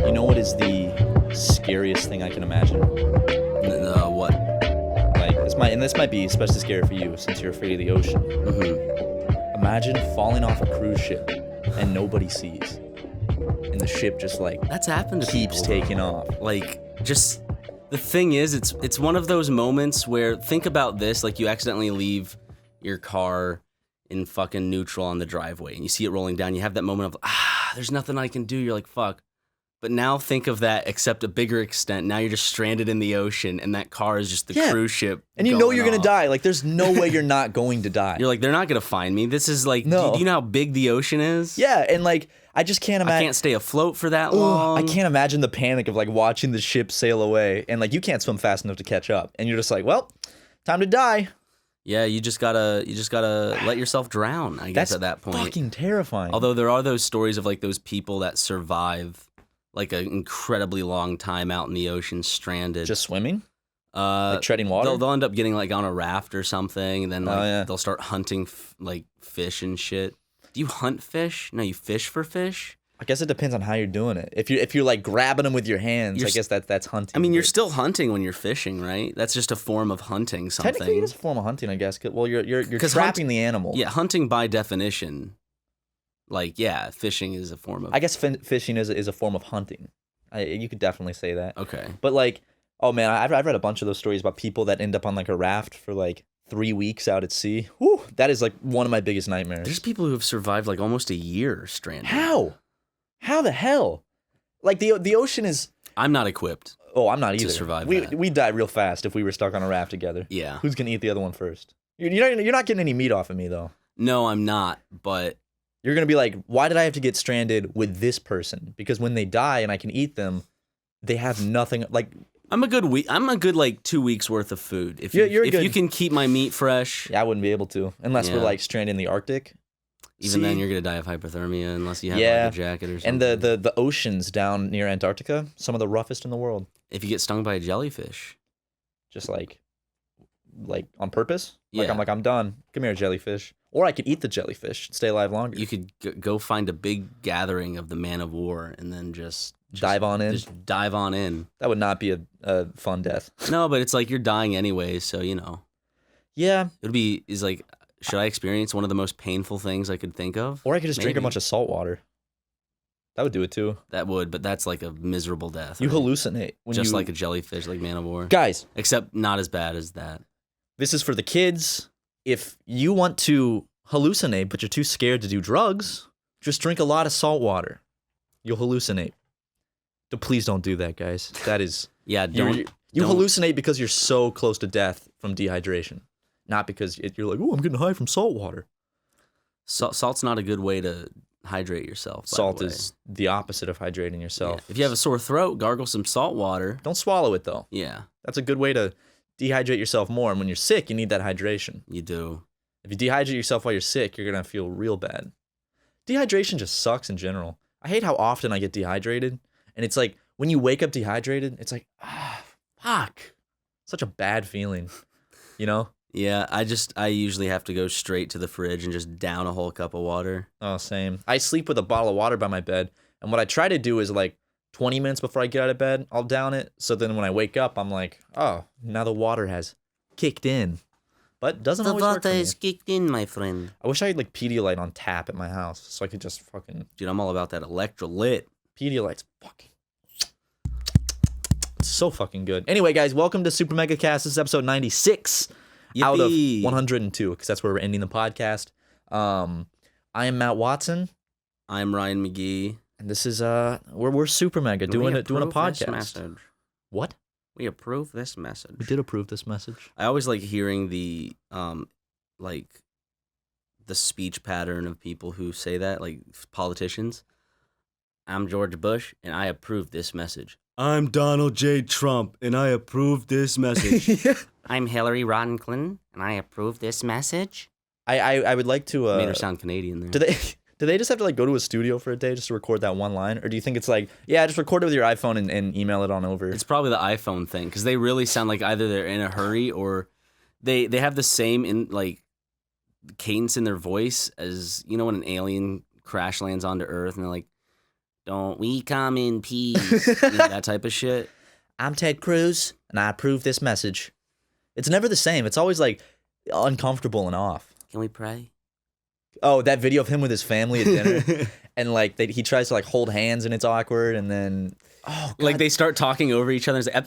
You know what is the scariest thing I can imagine? What? Like this might be especially scary for you since you're afraid of the ocean. Mm-hmm. Imagine falling off a cruise ship and nobody sees, and the ship just like That's happened to keeps people, taking though. off. Like, just the thing is, it's one of those moments where, think about this, like you accidentally leave your car in fucking neutral on the driveway and you see it rolling down. You have that moment of, there's nothing I can do. You're like, fuck. But now think of that, except a bigger extent. Now you're just stranded in the ocean, and that car is just the cruise ship. And you know you're gonna off. die. Like, there's no way you're not going to die. You're like, they're not gonna find me. This is like, No. do you know how big the ocean is? Yeah, and like, I just can't I imagine. can't stay afloat for that long. I can't imagine the panic of like watching the ship sail away, and like you can't swim fast enough to catch up, and you're just like, well, time to die. Yeah, you just gotta let yourself drown, I guess, That's at that point. fucking terrifying. Although there are those stories of like those people that survive like an incredibly long time out in the ocean, stranded. Just swimming, like treading water. They'll end up getting like on a raft or something, and then like they'll start hunting like fish and shit. Do you hunt fish? No, you fish for fish. I guess it depends on how you're doing it. If you're like grabbing them with your hands, I guess that's hunting. I mean, you're still hunting when you're fishing, right? That's just a form of hunting something. Technically, it is a form of hunting, I guess. Well, you're trapping the animal. Yeah, hunting by definition. Like, yeah, fishing is a form of. I guess fishing is a form of hunting. You could definitely say that. Okay. But like, oh man, I've read a bunch of those stories about people that end up on like a raft for like 3 weeks out at sea. Whew, that is like one of my biggest nightmares. There's people who have survived like almost a year stranded. How? How the hell? Like the ocean is. I'm not equipped. Oh, I'm not either. To survive We'd that. die real fast if we were stuck on a raft together. Yeah. Who's gonna eat the other one first? You're not getting any meat off of me though. No, I'm not. But you're gonna be like, why did I have to get stranded with this person? Because when they die and I can eat them, they have nothing. Like I'm a good like 2 weeks worth of food. If you're if you can keep my meat fresh. Yeah, I wouldn't be able to unless we're like stranded in the Arctic. Even then, you're gonna die of hypothermia unless you have like a jacket or something. And the oceans down near Antarctica, some of the roughest in the world. If you get stung by a jellyfish, just like on purpose. Like Yeah. I'm done. Come here, jellyfish. Or I could eat the jellyfish, stay alive longer. you could go find a big gathering of the man of war and then just dive on in. Just dive on in. That would not be a fun death. No, but it's like you're dying anyways, so you know. Yeah. Should I experience one of the most painful things I could think of? Or I could just drink a bunch of salt water. That would do it too. That would, but that's like a miserable death. You right? hallucinate. Just like a jellyfish, like Man of War. Guys. Except not as bad as that. This is for the kids. If you want to hallucinate, but you're too scared to do drugs, just drink a lot of salt water. You'll hallucinate. Please don't do that, guys. That is... Yeah, You hallucinate because you're so close to death from dehydration. Not because you're like, oh, I'm getting high from salt water. Salt's not a good way to hydrate yourself. Salt is the opposite of hydrating yourself. Yeah. If you have a sore throat, gargle some salt water. Don't swallow it, though. Yeah. That's a good way to dehydrate yourself more. And when you're sick, you need that hydration. You do. If you dehydrate yourself while you're sick, you're going to feel real bad. Dehydration just sucks in general. I hate how often I get dehydrated. And it's like, when you wake up dehydrated, it's like, fuck. Such a bad feeling, you know? Yeah, I usually have to go straight to the fridge and just down a whole cup of water. Oh, same. I sleep with a bottle of water by my bed. And what I try to do is like 20 minutes before I get out of bed, I'll down it. So then when I wake up, I'm like, oh, now the water has kicked in. But doesn't always work for me. The water is kicked in, my friend. I wish I had like Pedialyte on tap at my house so I could just fucking... Dude, I'm all about that electrolyte. Pedialyte's fucking... It's so fucking good. Anyway, guys, welcome to SuperMegaCast. This is episode 96 out of 102 because that's where we're ending the podcast. I am Matt Watson. I'm Ryan McGee. And this is we're SuperMega doing a podcast. This message? What? We approve this message. We did approve this message. I always like hearing the the speech pattern of people who say that, like politicians. I'm George Bush, and I approve this message. I'm Donald J. Trump, and I approve this message. I'm Hillary Rodham Clinton, and I approve this message. I would like to... Made her sound Canadian there. Do they just have to like go to a studio for a day just to record that one line? Or do you think it's like, yeah, just record it with your iPhone and email it on over? It's probably the iPhone thing, because they really sound like either they're in a hurry or they have the same cadence in their voice as, you know, when an alien crash lands onto Earth and they're like, Don't we come in peace? You know, that type of shit. I'm Ted Cruz, and I approve this message. It's never the same. It's always like uncomfortable and off. Can we pray? Oh, that video of him with his family at dinner, and like he tries to like hold hands, and it's awkward, and then Like they start talking over each other. And it's like,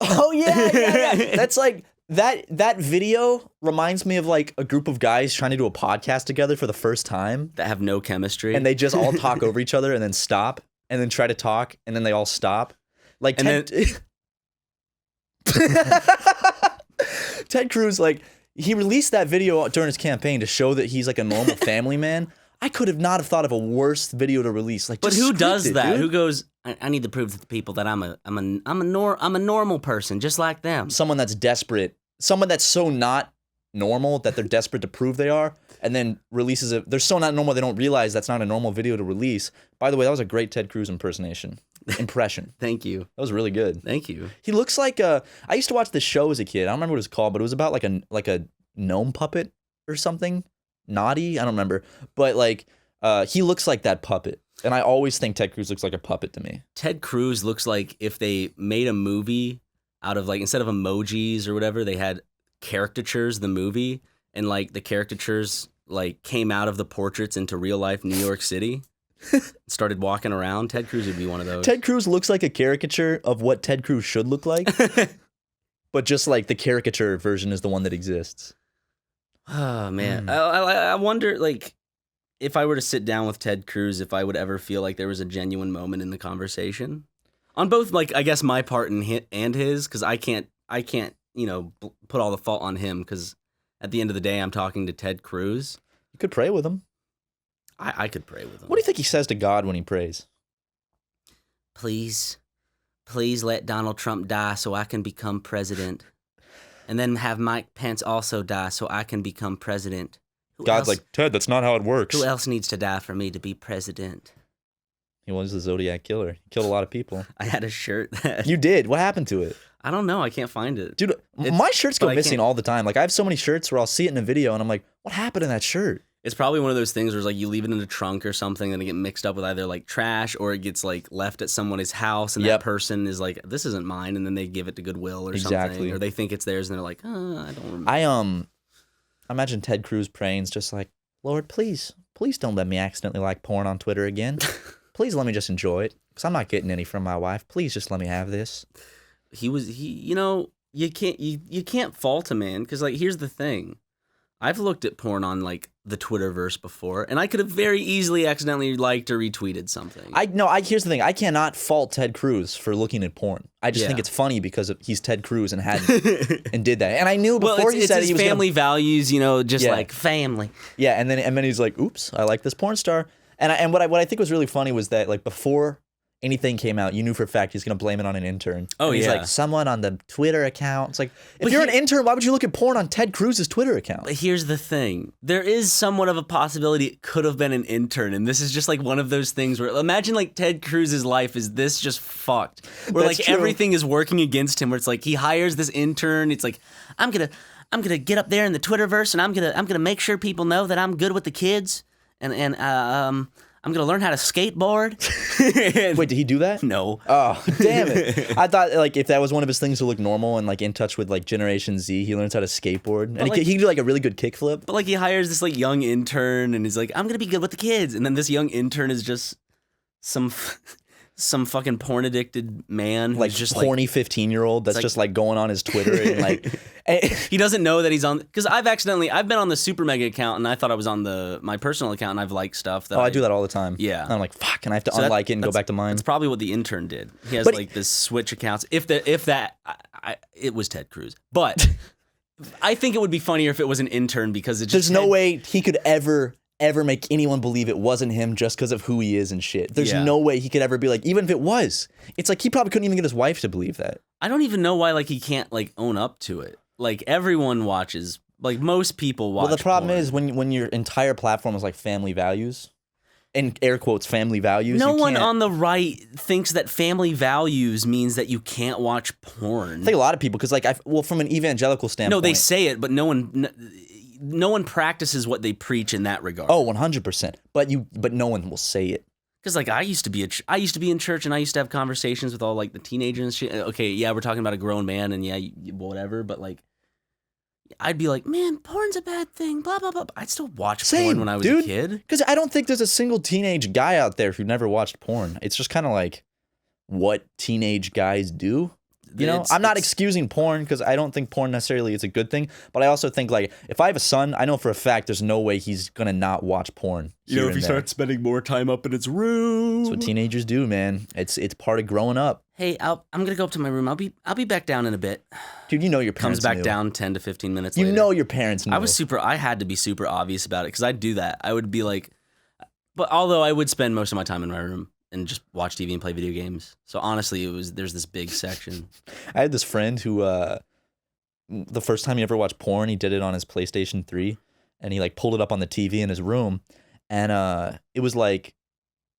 oh yeah. That's like that video reminds me of like a group of guys trying to do a podcast together for the first time that have no chemistry, and they just all talk over each other and then stop, and then try to talk, and then they all stop. Like Ted Cruz, like he released that video during his campaign to show that he's like a normal family man. I could have not have thought of a worse video to release. Like, but who does that? Dude. Who goes? I need to prove to the people that I'm a normal person, just like them. Someone that's desperate, someone that's so not normal that they're desperate to prove they are, and then releases it. They're so not normal they don't realize that's not a normal video to release. By the way, that was a great Ted Cruz impression. Thank you. That was really good. Thank you. He looks like I used to watch this show as a kid. I don't remember what it was called, but it was about like a gnome puppet or something. Naughty, I don't remember, but like he looks like that puppet, and I always think Ted Cruz looks like a puppet to me. Ted Cruz looks like if they made a movie out of like, instead of emojis or whatever, they had caricatures the movie, and like the caricatures like came out of the portraits into real life New York City. Started walking around. Ted Cruz would be one of those. Ted Cruz looks like a caricature of what Ted Cruz should look like, but just like the caricature version is the one that exists. Oh man, I wonder, like, if I were to sit down with Ted Cruz, if I would ever feel like there was a genuine moment in the conversation, on both, like, I guess my part and his, because I can't, you know, put all the fault on him, because at the end of the day, I'm talking to Ted Cruz. You could pray with him. I could pray with him. What do you think he says to God when he prays? Please let Donald Trump die so I can become president. And then have Mike Pence also die so I can become president. God's like, Ted, that's not how it works. Who else needs to die for me to be president? He was the Zodiac Killer. He killed a lot of people. I had a shirt that... You did? What happened to it? I don't know. I can't find it. Dude, my shirts go missing all the time. Like, I have so many shirts where I'll see it in a video, and I'm like, what happened to that shirt? It's probably one of those things where it's like you leave it in a trunk or something, and it get mixed up with either like trash or it gets like left at someone's house, and that person is like, "This isn't mine," and then they give it to Goodwill or something, or they think it's theirs, and they're like, "Oh, I don't remember." I imagine Ted Cruz praying just like, "Lord, please don't let me accidentally like porn on Twitter again. Please let me just enjoy it, because I'm not getting any from my wife. Please just let me have this." You know, you can't fault a man, because like here's the thing. I've looked at porn on like the Twitterverse before, and I could have very easily accidentally liked or retweeted something. Here's the thing. I cannot fault Ted Cruz for looking at porn. I just think it's funny because he's Ted Cruz and and did that. And I knew before he said his he was family values, you know, just like family. Yeah, and then he's like, "Oops, I like this porn star." And what I think was really funny was that like before anything came out, you knew for a fact he's going to blame it on an intern. Oh, and he's like, someone on the Twitter account. It's like, if you're an intern, why would you look at porn on Ted Cruz's Twitter account? But here's the thing. There is somewhat of a possibility it could have been an intern, and this is just like one of those things where, imagine like Ted Cruz's life is this just fucked. Where That's like true. everything is working against him, where it's like he hires this intern, it's like, I'm gonna get up there in the Twitterverse, and I'm gonna make sure people know that I'm good with the kids, and I'm going to learn how to skateboard. Wait, did he do that? No. Oh, damn it. I thought like if that was one of his things to look normal and like in touch with like Generation Z, he learns how to skateboard. And he can do like a really good kickflip. But like he hires this like young intern and he's like, I'm going to be good with the kids. And then this young intern is just some fucking porn addicted man who's like just horny like, 15-year-old that's just like going on his Twitter and like he doesn't know that he's on, because I've been on the SuperMega account and I thought I was on my personal account and I've liked stuff that I do that all the time. Yeah. And I'm like, fuck, and I have to unlike it and go back to mine. That's probably what the intern did. He has like this switch accounts. It was Ted Cruz. But I think it would be funnier if it was an intern, because it just there's no way he could ever make anyone believe it wasn't him just because of who he is and shit. There's no way he could ever be like, even if it was, it's like he probably couldn't even get his wife to believe that. I don't even know why like he can't like own up to it. Like everyone watches, like most people watch. Well, the problem porn. is when your entire platform is like family values, in air quotes, family values. No one on the right thinks that family values means that you can't watch porn. I think a lot of people, because like, from an evangelical standpoint. No, they say it, but no one practices what they preach in that regard. Oh, 100%. But no one will say it. Because like I used to be in church and I used to have conversations with all like the teenagers and shit. Okay, yeah, we're talking about a grown man and yeah, whatever. But like, I'd be like, man, porn's a bad thing. Blah blah blah. I'd still watch porn when I was a kid. Because I don't think there's a single teenage guy out there who never watched porn. It's just kind of like what teenage guys do. You know, I'm not excusing porn because I don't think porn necessarily is a good thing. But I also think, like, if I have a son, I know for a fact there's no way he's going to not watch porn. You know, if he starts spending more time up in his room. That's what teenagers do, man. It's part of growing up. Hey, I'm going to go up to my room. I'll be back down in a bit. Dude, you know your parents Comes back knew. down 10 to 15 minutes later. You know your parents knew. I had to be super obvious about it because I'd do that. I would be like, but although I would spend most of my time in my room and just watch TV and play video games. So honestly, there's this big section. I had this friend who, the first time he ever watched porn, he did it on his PlayStation 3, and he like pulled it up on the TV in his room, and it was like,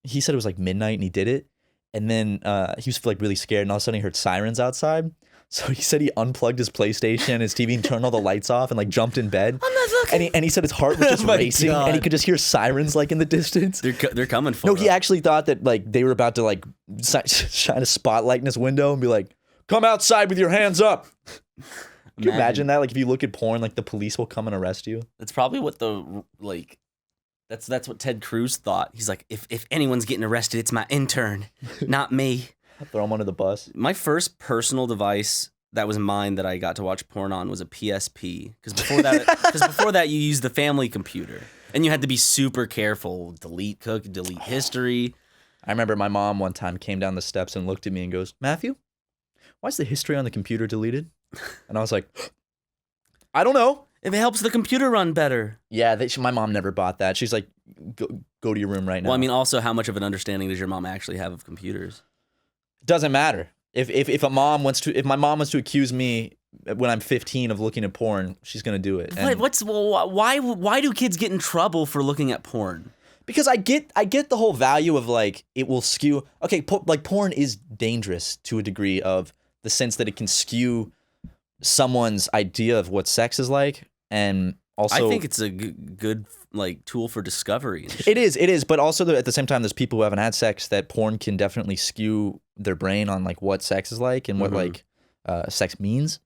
he said it was like midnight, and he did it, and then he was like really scared, and all of a sudden he heard sirens outside. So he said he unplugged his PlayStation, his TV, and turned all the lights off, and like jumped in bed. I'm not looking. And he said his heart was just racing, and he could just hear sirens like in the distance. They're coming for him. No, he actually thought that like they were about to like shine a spotlight in his window and be like, "Come outside with your hands up." Can you imagine that? Like if you look at porn, like the police will come and arrest you. That's probably what that's what Ted Cruz thought. He's like, if anyone's getting arrested, it's my intern, not me. Throw him under the bus. My first personal device that was mine that I got to watch porn on was a PSP. Because before that, you used the family computer, and you had to be super careful. Delete history. I remember my mom one time came down the steps and looked at me and goes, "Matthew, why is the history on the computer deleted?" And I was like, "I don't know. If it helps the computer run better." Yeah, my mom never bought that. She's like, go to your room right now. Well, I mean, also, how much of an understanding does your mom actually have of computers? Doesn't matter. If my mom wants to accuse me when I'm 15 of looking at porn, she's gonna do it. Why do kids get in trouble for looking at porn? Because I get the whole value of like it will skew. Okay, like porn is dangerous to a degree of the sense that it can skew someone's idea of what sex is like, and also I think it's a good like tool for discovery. It is, but also at the same time, there's people who haven't had sex that porn can definitely skew their brain on like what sex is like and what like sex means,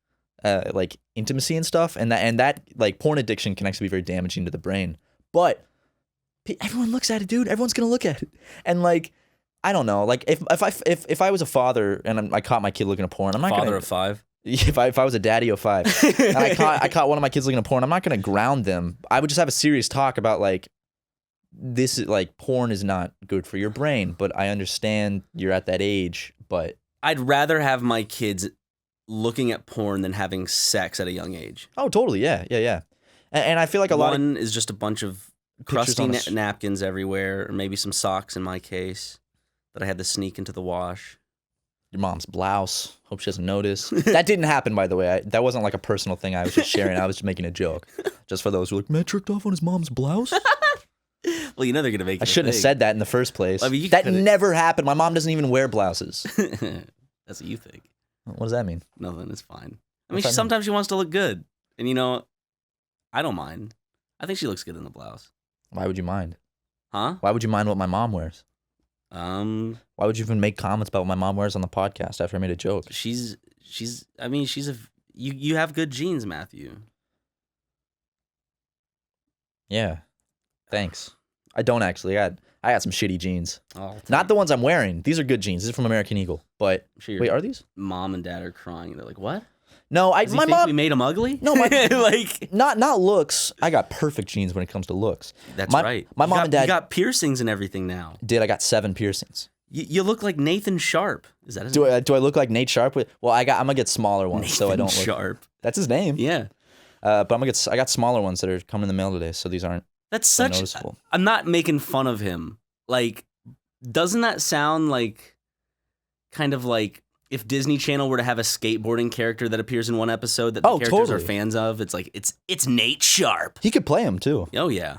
like intimacy and stuff, and that like porn addiction can actually be very damaging to the brain. But everyone looks at it, dude. Everyone's gonna look at it, and like I don't know, like if I was a father and I caught my kid looking at porn, I'm not father gonna, of five. If I was a daddy of 5 and I caught one of my kids looking at porn, I'm not gonna ground them. I would just have a serious talk about like this is like porn is not good for your brain, but I understand you're at that age. But I'd rather have my kids looking at porn than having sex at a young age. Oh, totally, yeah. And I feel like a lot of is just a bunch of crusty napkins everywhere, or maybe some socks in my case that I had to sneak into the wash. Your mom's blouse. Hope she doesn't notice. That didn't happen, by the way. That wasn't like a personal thing I was just sharing. I was just making a joke. Just for those who are like, "Man tricked off on his mom's blouse." Well, you know they're going to make it I shouldn't have said that in the first place. I mean, that never happened. My mom doesn't even wear blouses. That's what you think. What does that mean? Nothing. It's fine. I mean, sometimes she wants to look good. And, you know, I don't mind. I think she looks good in the blouse. Why would you mind? Huh? Why would you mind what my mom wears? Why would you even make comments about what my mom wears on the podcast after I made a joke? You have good genes, Matthew. Yeah. Thanks. I don't actually. I got some shitty jeans. Oh, not the ones I'm wearing. These are good jeans. These are from American Eagle. But wait, are these? Mom and dad are crying. They're like, "What?" No, my mom. We made them ugly. No, like not looks. I got perfect genes when it comes to looks. That's right. My mom and dad. You got piercings and everything now. I got 7 piercings. You look like Nathan Sharp. Is that his name? name? Do I look like Nate Sharp? Well, I'm gonna get smaller ones, Nathan so I don't look. Sharp. That's his name. Yeah. But I got smaller ones that are coming in the mail today, so these aren't. That's such. Noticeable. I'm not making fun of him. Like, doesn't that sound like, kind of like if Disney Channel were to have a skateboarding character that appears in one episode that the characters are fans of? It's like it's Nate Sharp. He could play him too. Oh yeah.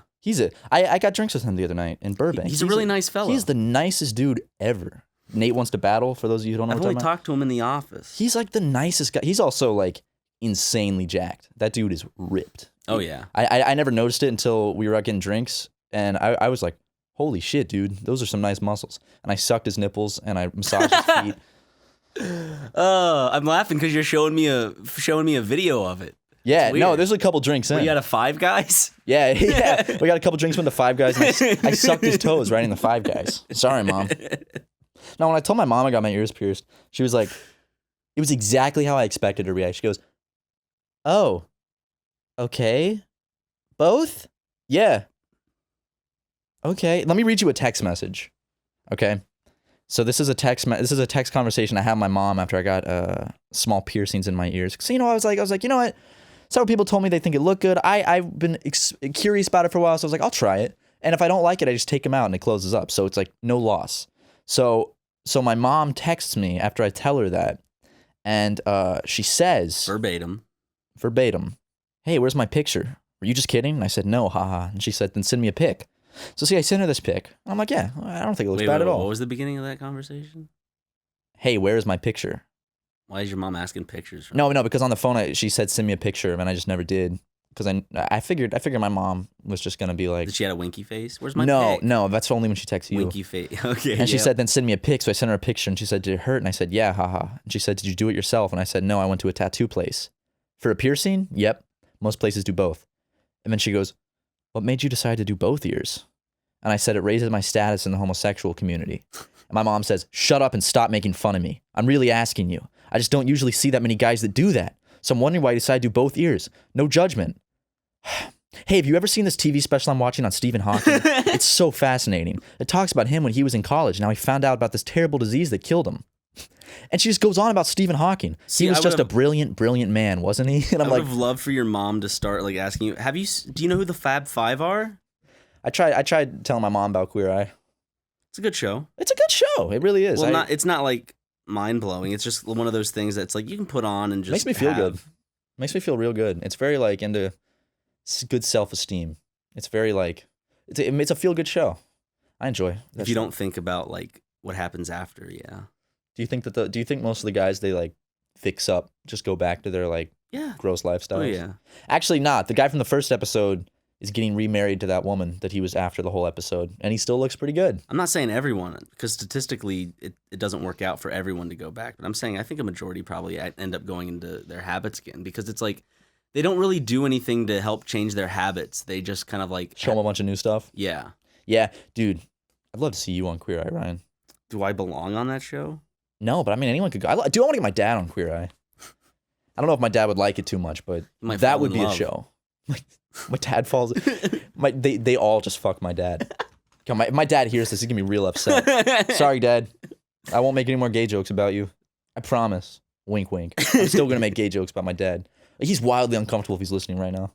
I got drinks with him the other night in Burbank. He's a really nice fellow. He's the nicest dude ever. Nate Wants to Battle, for those of you who don't know what I'm talking about. I've only talked to him in the office. He's like the nicest guy. He's also like insanely jacked. That dude is ripped. Oh yeah. I never noticed it until we were out getting drinks, and I was like, holy shit, dude, those are some nice muscles. And I sucked his nipples and I massaged his feet. I'm laughing because you're showing me a video of it. Yeah, no, there's a couple drinks in. You got a Five Guys? Yeah. We got a couple drinks from the Five Guys, and I sucked his toes right in the Five Guys. Sorry, Mom. No, when I told my mom I got my ears pierced, she was like, it was exactly how I expected her to react. She goes, oh, okay. Both? Yeah. Okay. Let me read you a text message. Okay. So this is a text conversation I had with my mom after I got small piercings in my ears. So, I was like, you know what? Several people told me they think it looked good. I've been curious about it for a while, so I was like, I'll try it. And if I don't like it, I just take them out and it closes up. So it's like no loss. So my mom texts me after I tell her that, and she says verbatim, hey, where's my picture? Were you just kidding? And I said, no, haha. And she said, then send me a pic. So see, I sent her this pic. I'm like, yeah, I don't think it looks bad at all. What was the beginning of that conversation? Hey, where is my picture? Why is your mom asking pictures? No, because on the phone she said send me a picture, and I just never did. Because I figured my mom was just gonna be like. Did she had a winky face? Where's my pic? No, that's only when she texts you. Winky face. Okay. And she said, then send me a pic. So I sent her a picture, and she said, did it hurt? And I said, yeah, haha. And she said, did you do it yourself? And I said, no, I went to a tattoo place. For a piercing? Yep. Most places do both. And then she goes, what made you decide to do both ears? And I said, it raises my status in the homosexual community. And my mom says, shut up and stop making fun of me. I'm really asking you. I just don't usually see that many guys that do that. So I'm wondering why you decided to do both ears. No judgment. Hey, have you ever seen this TV special I'm watching on Stephen Hawking? It's so fascinating. It talks about him when he was in college. Now he found out about this terrible disease that killed him. And she just goes on about Stephen Hawking. He was just a brilliant, brilliant man, wasn't he? And I would have loved for your mom to start like asking you, do you know who the Fab Five are? I tried telling my mom about Queer Eye. It's a good show. It's a good show. It really is. Well, it's not like mind-blowing. It's just one of those things that's like you can put on and just makes me feel good. Makes me feel real good. It's very like into good self-esteem. It's very like it's a feel-good show. I enjoy. If you don't think about like what happens after, yeah. Do you think most of the guys they like fix up just go back to their like gross lifestyles? Oh yeah. Actually, not. The guy from the first episode is getting remarried to that woman that he was after the whole episode, and he still looks pretty good. I'm not saying everyone, because statistically it doesn't work out for everyone to go back, but I'm saying I think a majority probably end up going into their habits again, because it's like they don't really do anything to help change their habits. They just kind of like show them a bunch of new stuff. Yeah. Yeah, dude. I'd love to see you on Queer Eye, Ryan. Do I belong on that show? No, but I mean anyone could go. I want to get my dad on Queer Eye. I don't know if my dad would like it too much, but that would be a show. My dad falls. They all just fuck my dad. My dad hears this, he's gonna be real upset. Sorry, Dad. I won't make any more gay jokes about you. I promise. Wink, wink. I'm still gonna make gay jokes about my dad. He's wildly uncomfortable if he's listening right now.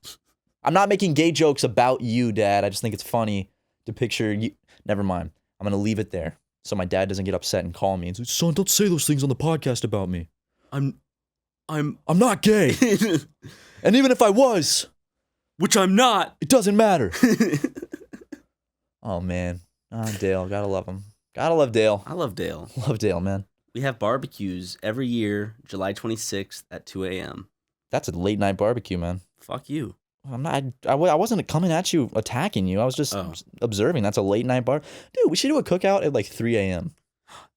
I'm not making gay jokes about you, Dad. I just think it's funny to picture you. Never mind. I'm gonna leave it there so my dad doesn't get upset and call me and say, "Son, don't say those things on the podcast about me. I'm not gay. And even if I was, which I'm not, it doesn't matter." Oh man. Dale, gotta love him. Gotta love Dale. I love Dale. Love Dale, man. We have barbecues every year, July 26th at 2 a.m. That's a late night barbecue, man. Fuck you. I'm not. I wasn't coming at you, attacking you. I was just observing. That's a late night bar. Dude, we should do a cookout at like 3 a.m.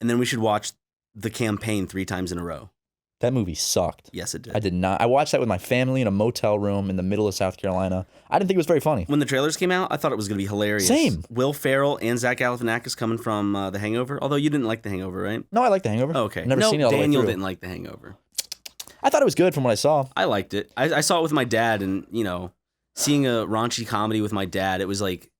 And then we should watch The Campaign 3 times in a row. That movie sucked. Yes, it did. I did not. I watched that with my family in a motel room in the middle of South Carolina. I didn't think it was very funny. When the trailers came out, I thought it was going to be hilarious. Same. Will Ferrell and Zach Galifianakis coming from The Hangover. Although you didn't like The Hangover, right? No, I like The Hangover. Oh, okay. I've never seen it all the way through. Daniel didn't like The Hangover. I thought it was good from what I saw. I liked it. I saw it with my dad, and, seeing a raunchy comedy with my dad, it was like,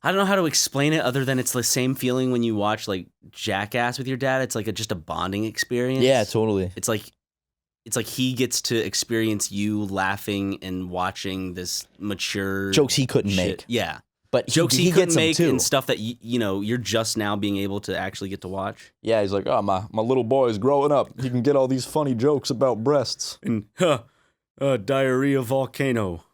I don't know how to explain it other than it's the same feeling when you watch, like, Jackass with your dad. It's like just a bonding experience. Yeah, totally. It's like he gets to experience you laughing and watching this mature jokes he couldn't shit. make. Yeah. But jokes he couldn't make too. And stuff that you're just now being able to actually get to watch. Yeah, he's like, oh, my little boy is growing up. He can get all these funny jokes about breasts. And diarrhea volcano.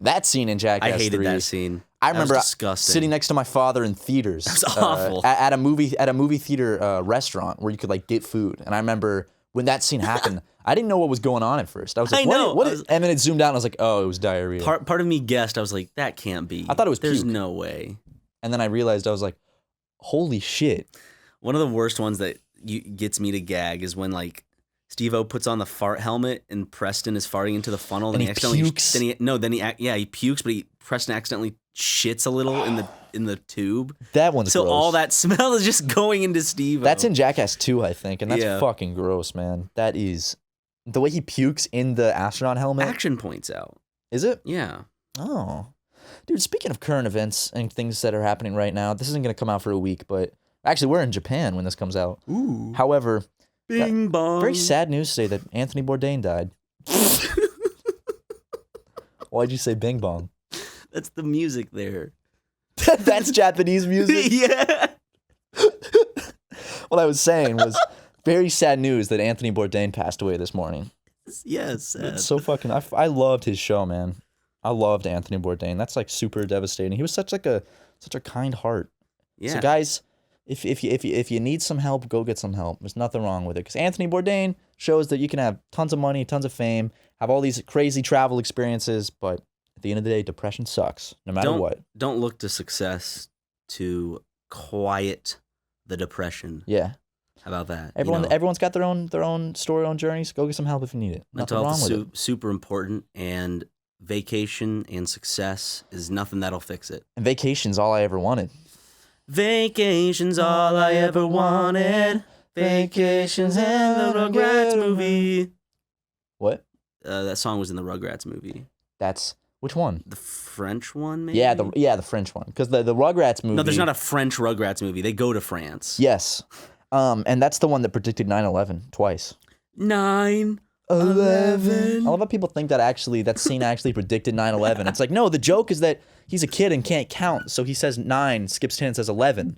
That scene in Jackass 3. I hated that scene. I remember disgusting. Sitting next to my father in theaters. That was awful. At a movie theater restaurant where you could like get food. And I remember when that scene happened, I didn't know what was going on at first. I was like, and then it zoomed out and I was like, oh, it was diarrhea. Part of me guessed. I was like, that can't be. I thought it was There's puke. no way. And then I realized I was like, holy shit. One of the worst ones that gets me to gag is when like Steve-O puts on the fart helmet and Preston is farting into the funnel. And then he accidentally pukes. He pukes, but Preston accidentally shits a little in the tube. That one's So gross. all that smell is just going into Steve-O. That's in Jackass 2, I think, and that's Yeah. fucking gross, man. That is the way he pukes in the astronaut helmet. Action points out. Is it? Yeah. Oh. Dude, speaking of current events and things that are happening right now, this isn't going to come out for a week, but actually we're in Japan when this comes out. Ooh. However, Bing bong. very sad news today that Anthony Bourdain died. Why'd you say bing bong? That's the music there. That's Japanese music? Yeah. What I was saying was very sad news that Anthony Bourdain passed away this morning. Yes. It's so fucking... I loved his show, man. I loved Anthony Bourdain. That's like super devastating. He was such a kind heart. Yeah. So guys, if you need some help, go get some help. There's nothing wrong with it. Because Anthony Bourdain shows that you can have tons of money, tons of fame, have all these crazy travel experiences, but at the end of the day, depression sucks, no matter what. Don't look to success to quiet the depression. Yeah. How about that? Everyone's got their own story, own journeys. Go get some help if you need it. Nothing mental wrong health with is it. super important, and vacation and success is nothing that'll fix it. And vacation's all I ever wanted. Vacation's all I ever wanted. Vacations in the Rugrats movie. What? That song was in the Rugrats movie. That's which one? The French one, maybe? Yeah, the French one. Because the Rugrats movie. No, there's not a French Rugrats movie. They go to France. Yes. And that's the one that predicted 9/11 twice. 9/11. I love how people think that scene actually predicted 9/11. It's like, no, the joke is that he's a kid and can't count, so he says 9, skips 10, says 11.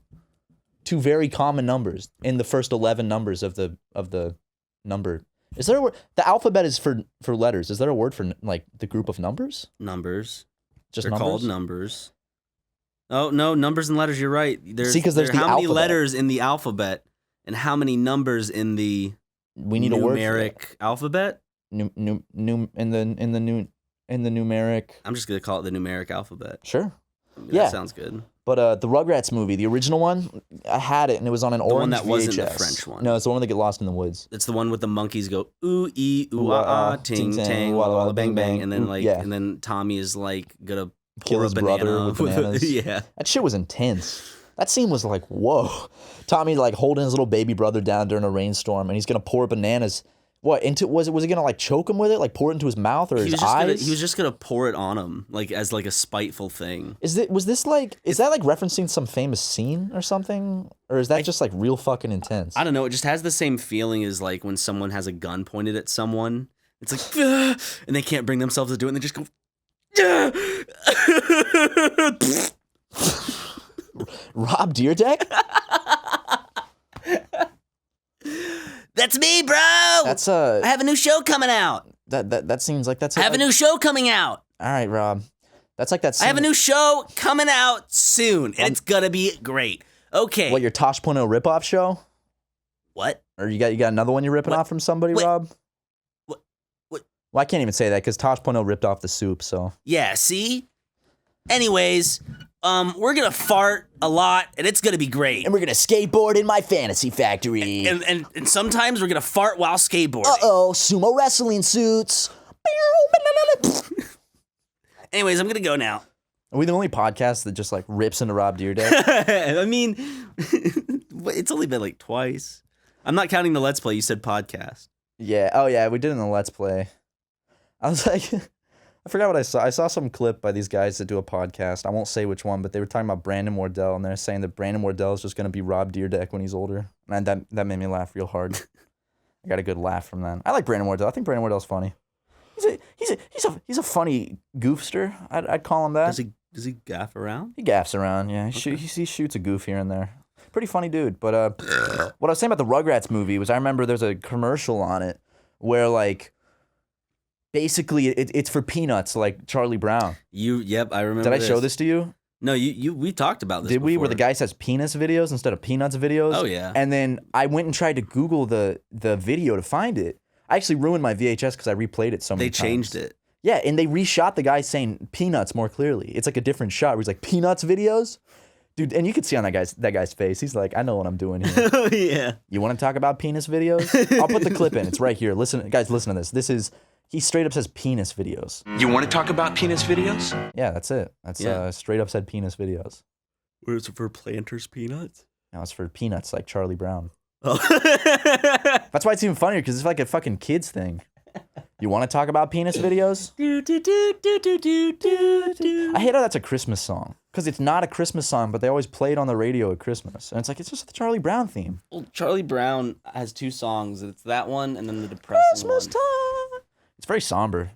Two very common numbers in the first 11 numbers of the number. Is there a word? The alphabet is for letters. Is there a word for like the group of numbers? Numbers. Just They're numbers? called numbers. Oh, no, numbers and letters, you're right. See, 'cause there's how the many alphabet. letters in the alphabet and how many numbers in the We need a word for numeric alphabet? in the numeric. I'm just going to call it the numeric alphabet. Sure. I mean, Yeah. That sounds good. But the Rugrats movie, the original one, I had it and it was on an one orange that VHS. wasn't the French one. No, it's the one that get lost in the woods. It's the one with the monkeys go ooh ee ooh ah ah ting tang walla walla bang bang, and then and then Tommy is like gonna Kill pour his a banana brother with bananas. yeah. That shit was intense. That scene was like, whoa. Tommy like holding his little baby brother down during a rainstorm, and he's gonna pour bananas. What into was he gonna like choke him with it, like pour it into his mouth or his eyes? He was just gonna pour it on him, like as like a spiteful thing. Is that like referencing some famous scene or something, or is that just like real fucking intense? I don't know. It just has the same feeling as like when someone has a gun pointed at someone. It's like, "Ah," and they can't bring themselves to do it, and they just go. "Ah." Rob Deerdeck? That's me, bro. That's I have a new show coming out. that seems like that's. I have a new show coming out. All right, Rob. That's like that. Scene I have a new show coming out soon, and it's gonna be great. Okay. What, your Tosh.0 ripoff show? What? Or you got another one you're ripping What? off from somebody, What? Rob? What? Well, I can't even say that because Tosh.0 ripped off the soup. So Yeah. See. Anyways, we're gonna fart a lot, and it's gonna be great. we're gonna skateboard in my fantasy factory. And sometimes we're gonna fart while skateboarding. Sumo wrestling suits. Anyways, I'm gonna go now. Are we the only podcast that just like rips into Rob Deerdeck? I mean, it's only been like twice. I'm not counting the Let's Play. You said podcast. Yeah. Oh yeah, we did it in the Let's Play. I was like, I forgot what I saw. I saw some clip by these guys that do a podcast. I won't say which one, but they were talking about Brandon Wardell, and they're saying that Brandon Wardell is just gonna be Rob Deerdeck when he's older. And that made me laugh real hard. I got a good laugh from that. I like Brandon Wardell. I think Brandon Wardell's funny. He's a funny goofster. I'd call him that. Does he gaff around? He gaffs around. Yeah, he shoots a goof here and there. Pretty funny dude. But what I was saying about the Rugrats movie was I remember there's a commercial on it where like basically it's for Peanuts, like Charlie Brown. Yep, I remember. Did I show this to you? No, we talked about this. Did we? before. Where the guy says penis videos instead of peanuts videos? Oh yeah. And then I went and tried to Google the video to find it. I actually ruined my VHS because I replayed it so many They times. changed it. Yeah, and they reshot the guy saying peanuts more clearly. It's like a different shot where he's like, peanuts videos? Dude, and you can see on that guy's face. He's like, I know what I'm doing here. Oh, yeah. You want to talk about penis videos? I'll put the clip in. It's right here. Listen, guys, listen to this. He straight up says penis videos. You want to talk about penis videos? Yeah, that's it. That's straight up said penis videos. What is it for Planters Peanuts? Now it's for peanuts like Charlie Brown. Oh. That's why it's even funnier because it's like a fucking kids thing. You want to talk about penis videos? I hate how that's a Christmas song because it's not a Christmas song, but they always play it on the radio at Christmas, and it's like it's just the Charlie Brown theme. Well, Charlie Brown has 2 songs. It's that one and then the depressing Christmas one. time. It's very somber.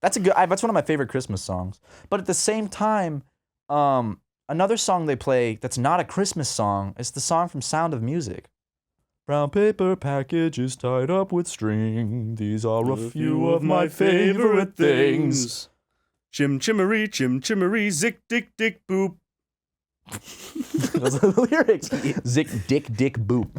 That's one of my favorite Christmas songs. But at the same time, another song they play that's not a Christmas song is the song from Sound of Music. Brown paper packages tied up with string. These are a few of my favorite things. Chim chimmery, zick dick dick boop. Those are the lyrics. Zick dick dick boop.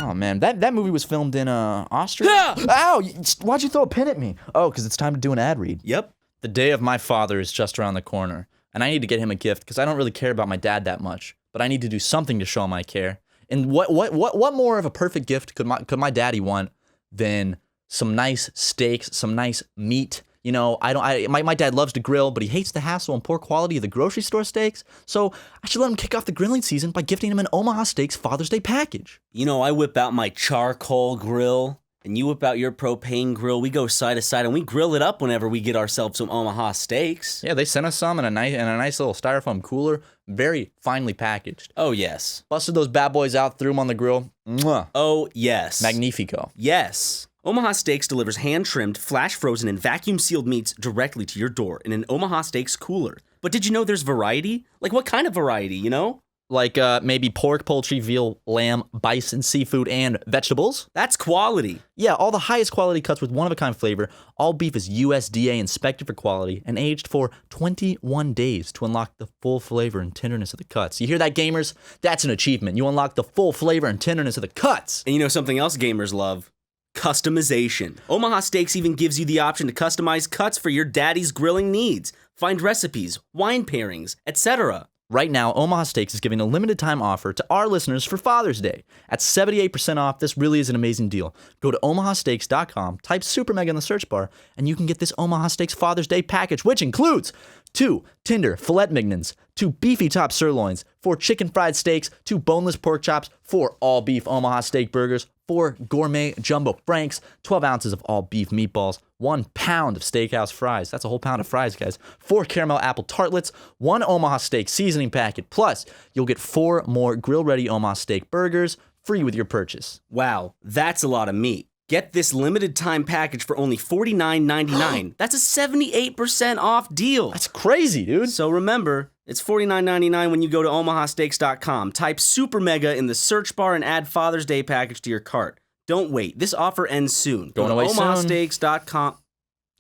Oh man, that movie was filmed in Austria. Ow! Why'd you throw a pin at me? Oh, because it's time to do an ad read. Yep. The day of my father is just around the corner, and I need to get him a gift because I don't really care about my dad that much. But I need to do something to show him I care. And what more of a perfect gift could my daddy want than some nice steaks, some nice meat? You know, my dad loves to grill, but he hates the hassle and poor quality of the grocery store steaks. So I should let him kick off the grilling season by gifting him an Omaha Steaks Father's Day package. You know, I whip out my charcoal grill, and you whip out your propane grill. We go side to side, and we grill it up whenever we get ourselves some Omaha Steaks. Yeah, they sent us some in a nice little styrofoam cooler, very finely packaged. Oh, yes. Busted those bad boys out, threw them on the grill. Mwah. Oh, yes. Magnifico. Yes. Omaha Steaks delivers hand-trimmed, flash-frozen, and vacuum-sealed meats directly to your door in an Omaha Steaks cooler. But did you know there's variety? Like, what kind of variety, you know? Like maybe pork, poultry, veal, lamb, bison, seafood, and vegetables? That's quality. Yeah, all the highest quality cuts with one-of-a-kind flavor. All beef is USDA inspected for quality and aged for 21 days to unlock the full flavor and tenderness of the cuts. You hear that, gamers? That's an achievement. You unlock the full flavor and tenderness of the cuts. And you know something else gamers love? Customization. Omaha Steaks even gives you the option to customize cuts for your daddy's grilling needs. Find recipes, wine pairings, etc. Right now, Omaha Steaks is giving a limited time offer to our listeners for Father's Day. At 78% off, this really is an amazing deal. Go to omahasteaks.com, type SuperMega in the search bar, and you can get this Omaha Steaks Father's Day package, which includes 2 tender filet mignons, 2 beefy top sirloins, 4 chicken fried steaks, 2 boneless pork chops, 4 all beef Omaha steak burgers, 4 gourmet jumbo franks, 12 ounces of all beef meatballs, 1 pound of steakhouse fries. That's a whole pound of fries, guys. 4 caramel apple tartlets, 1 Omaha steak seasoning packet. Plus, you'll get 4 more grill-ready Omaha steak burgers free with your purchase. Wow, that's a lot of meat. Get this limited time package for only $49.99. That's a 78% off deal. That's crazy, dude. So remember, it's $49.99 when you go to omahasteaks.com. Type SuperMega in the search bar and add Father's Day package to your cart. Don't wait. This offer ends soon. Go to omahasteaks.com.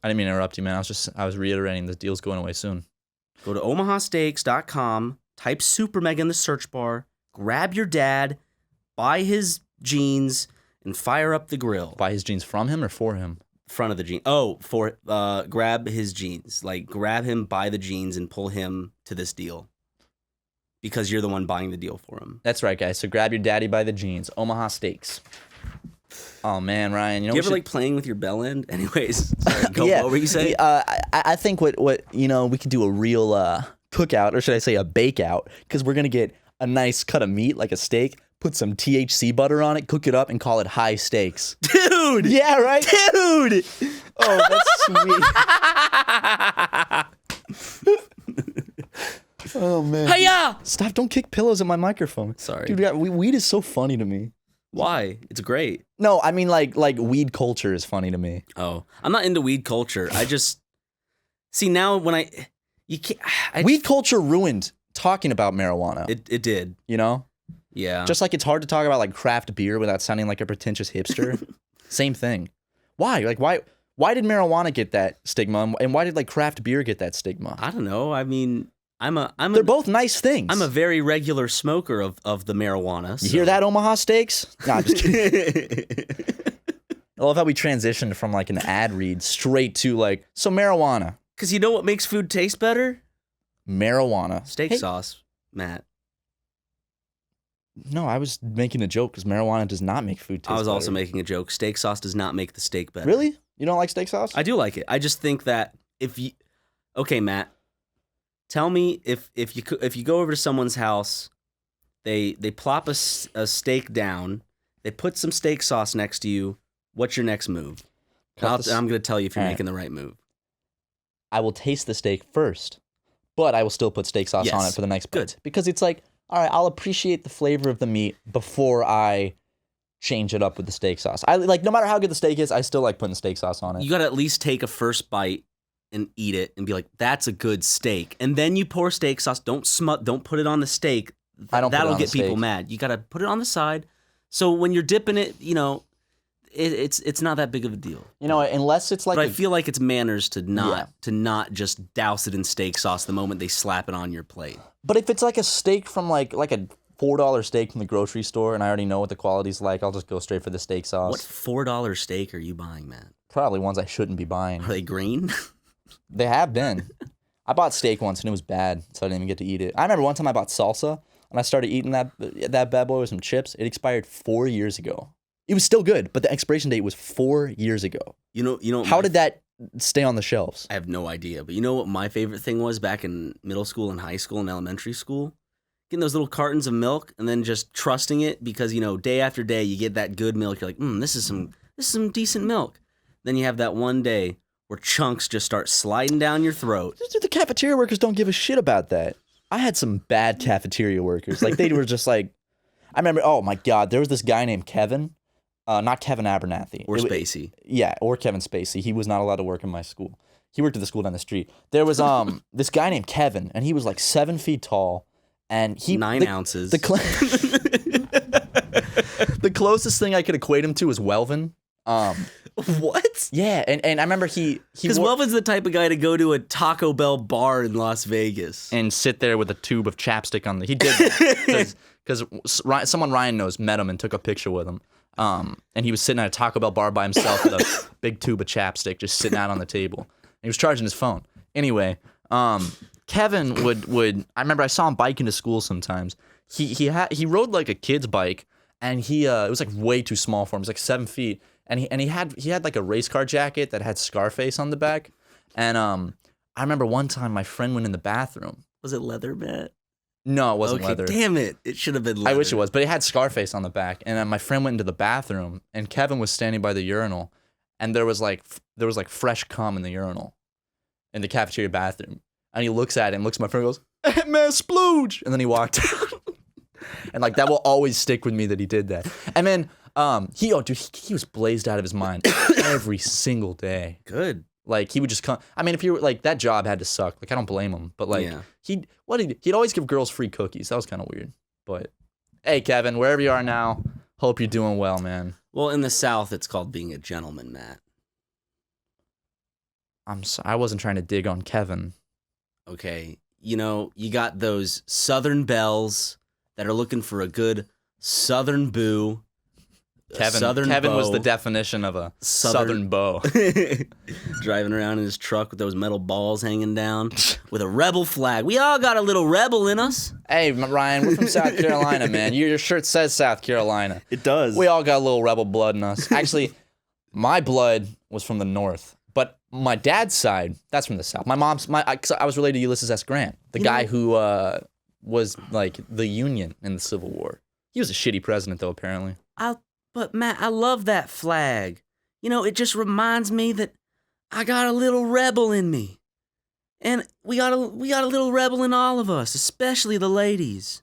I didn't mean to interrupt you, man. I was reiterating the deal's going away soon. Go to omahasteaks.com, type SuperMega in the search bar, grab your dad, buy his jeans, and fire up the grill. Buy his jeans from him or for him? Front of the jeans. Oh, grab his jeans. Like, grab him, buy the jeans, and pull him to this deal. Because you're the one buying the deal for him. That's right, guys. So grab your daddy by the jeans. Omaha Steaks. Oh, man, Ryan. You know, do you ever like playing with your bell end? Anyways, sorry, go. Yeah, what were you saying? I think what we could do a real cookout, or should I say a bake out, because we're going to get a nice cut of meat, like a steak, put some THC butter on it, cook it up, and call it high steaks. Dude! Yeah, right? Dude! Oh, that's sweet. Oh, man. Hiya! Stop, don't kick pillows at my microphone. Sorry. Dude, weed is so funny to me. Why? It's great. No, I mean like weed culture is funny to me. Oh, I'm not into weed culture. I just see now when weed culture ruined talking about marijuana. It did. You know? Yeah. Just like it's hard to talk about like craft beer without sounding like a pretentious hipster. Same thing. Why? Like why did marijuana get that stigma and why did like craft beer get that stigma? I don't know. I mean, they're both nice things. I'm a very regular smoker of the marijuana. So. You hear that, Omaha Steaks? Nah, I'm just kidding. I love how we transitioned from like an ad read straight to like, so marijuana. Because you know what makes food taste better? Marijuana. Steak sauce. Matt. No, I was making a joke because marijuana does not make food taste I was better. also making a joke. Steak sauce does not make the steak better. Really? You don't like steak sauce? I do like it. I just think that okay, Matt, tell me if you go over to someone's house, they plop a steak down, they put some steak sauce next to you. What's your next move? I'm going to tell you if you're making the right move. I will taste the steak first, but I will still put steak sauce on it for the next bite. Good. Because it's like, all right, I'll appreciate the flavor of the meat before I change it up with the steak sauce. I like, no matter how good the steak is, I still like putting steak sauce on it. You got to at least take a first bite and eat it and be like, that's a good steak. And then you pour steak sauce. Don't put it on the steak. That'll get people mad. You got to put it on the side. So when you're dipping it, it's not that big of a deal. Unless it's like But I feel like it's manners to not just douse it in steak sauce the moment they slap it on your plate. But if it's like a steak from like a $4 steak from the grocery store and I already know what the quality's like, I'll just go straight for the steak sauce. What $4 steak are you buying, Matt? Probably ones I shouldn't be buying. Are they green? They have been. I bought steak once and it was bad, so I didn't even get to eat it. I remember one time I bought salsa and I started eating that bad boy with some chips. It expired 4 years ago. It was still good, but the expiration date was 4 years ago. You know. How did that stay on the shelves? I have no idea, but you know what my favorite thing was back in middle school and high school and elementary school? Getting those little cartons of milk and then just trusting it because, day after day you get that good milk. You're like, this is some decent milk. Then you have that one day where chunks just start sliding down your throat. The cafeteria workers don't give a shit about that. I had some bad cafeteria workers. Like, they were just like, I remember, oh my God, there was this guy named Kevin. Not Kevin Abernathy. Or Spacey. Yeah, or Kevin Spacey. He was not allowed to work in my school. He worked at the school down the street. There was this guy named Kevin, and he was like 7 feet tall. And 9 ounces. The closest thing I could equate him to was Welvin. What? Yeah, and I remember because Welvin's the type of guy to go to a Taco Bell bar in Las Vegas and sit there with a tube of chapstick on the. He did because someone Ryan knows met him and took a picture with him. And he was sitting at a Taco Bell bar by himself with a big tube of chapstick just sitting out on the table. And he was charging his phone. Anyway, Kevin would I remember I saw him biking to school sometimes. He rode like a kid's bike, and it was like way too small for him. It was like 7 feet, and he had like a race car jacket that had Scarface on the back. And I remember one time my friend went in the bathroom. Was it leather, Matt? No, it wasn't leather. Damn it! It should have been leather. I wish it was, but it had Scarface on the back. And my friend went into the bathroom, and Kevin was standing by the urinal, and there was like fresh cum in the urinal, in the cafeteria bathroom. And he looks at it and looks at my friend and goes, "Hey, man, splooge!" And then he walked out. And like that will always stick with me that he did that. And then he was blazed out of his mind every single day. Good. Like he would just come. I mean, if you were like that job had to suck. Like I don't blame him, but like he'd always give girls free cookies. That was kind of weird. But hey, Kevin, wherever you are now, hope you're doing well, man. Well, in the South, it's called being a gentleman, Matt. I'm sorry, I wasn't trying to dig on Kevin. Okay, you got those Southern belles that are looking for a good Southern boo. Kevin was the definition of a Southern beau. Driving around in his truck with those metal balls hanging down with a rebel flag. We all got a little rebel in us. Hey, Ryan, we're from South Carolina, man. Your shirt says South Carolina. It does. We all got a little rebel blood in us. Actually, my blood was from the North, but my dad's side, that's from the South. My mom's, I was related to Ulysses S. Grant, the guy who was like the Union in the Civil War. He was a shitty president, though, apparently. But Matt, I love that flag. It just reminds me that I got a little rebel in me. And we got a little rebel in all of us, especially the ladies.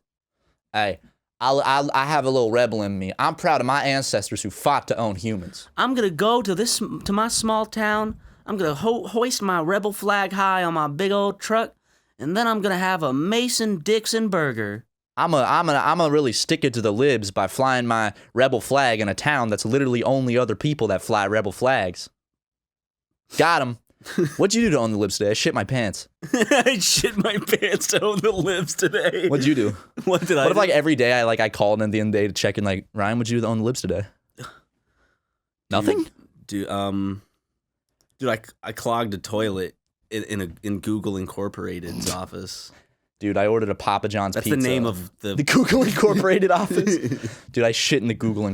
Hey, I have a little rebel in me. I'm proud of my ancestors who fought to own humans. I'm going to go to my small town. I'm going to hoist my rebel flag high on my big old truck, and then I'm going to have a Mason-Dixon burger. I'm gonna really stick it to the libs by flying my rebel flag in a town that's literally only other people that fly rebel flags. Got him. What'd you do to own the libs today? I shit my pants. I shit my pants to own the libs today. What'd you do? What did I do? What if like every day I called in at the end of the day to check in like, Ryan, what'd you do to own the libs today? Nothing? Dude, I clogged a toilet in Google Incorporated's office. Dude, I ordered a Papa John's That's pizza. the name of the Google Incorporated office. Dude, I shit in the Google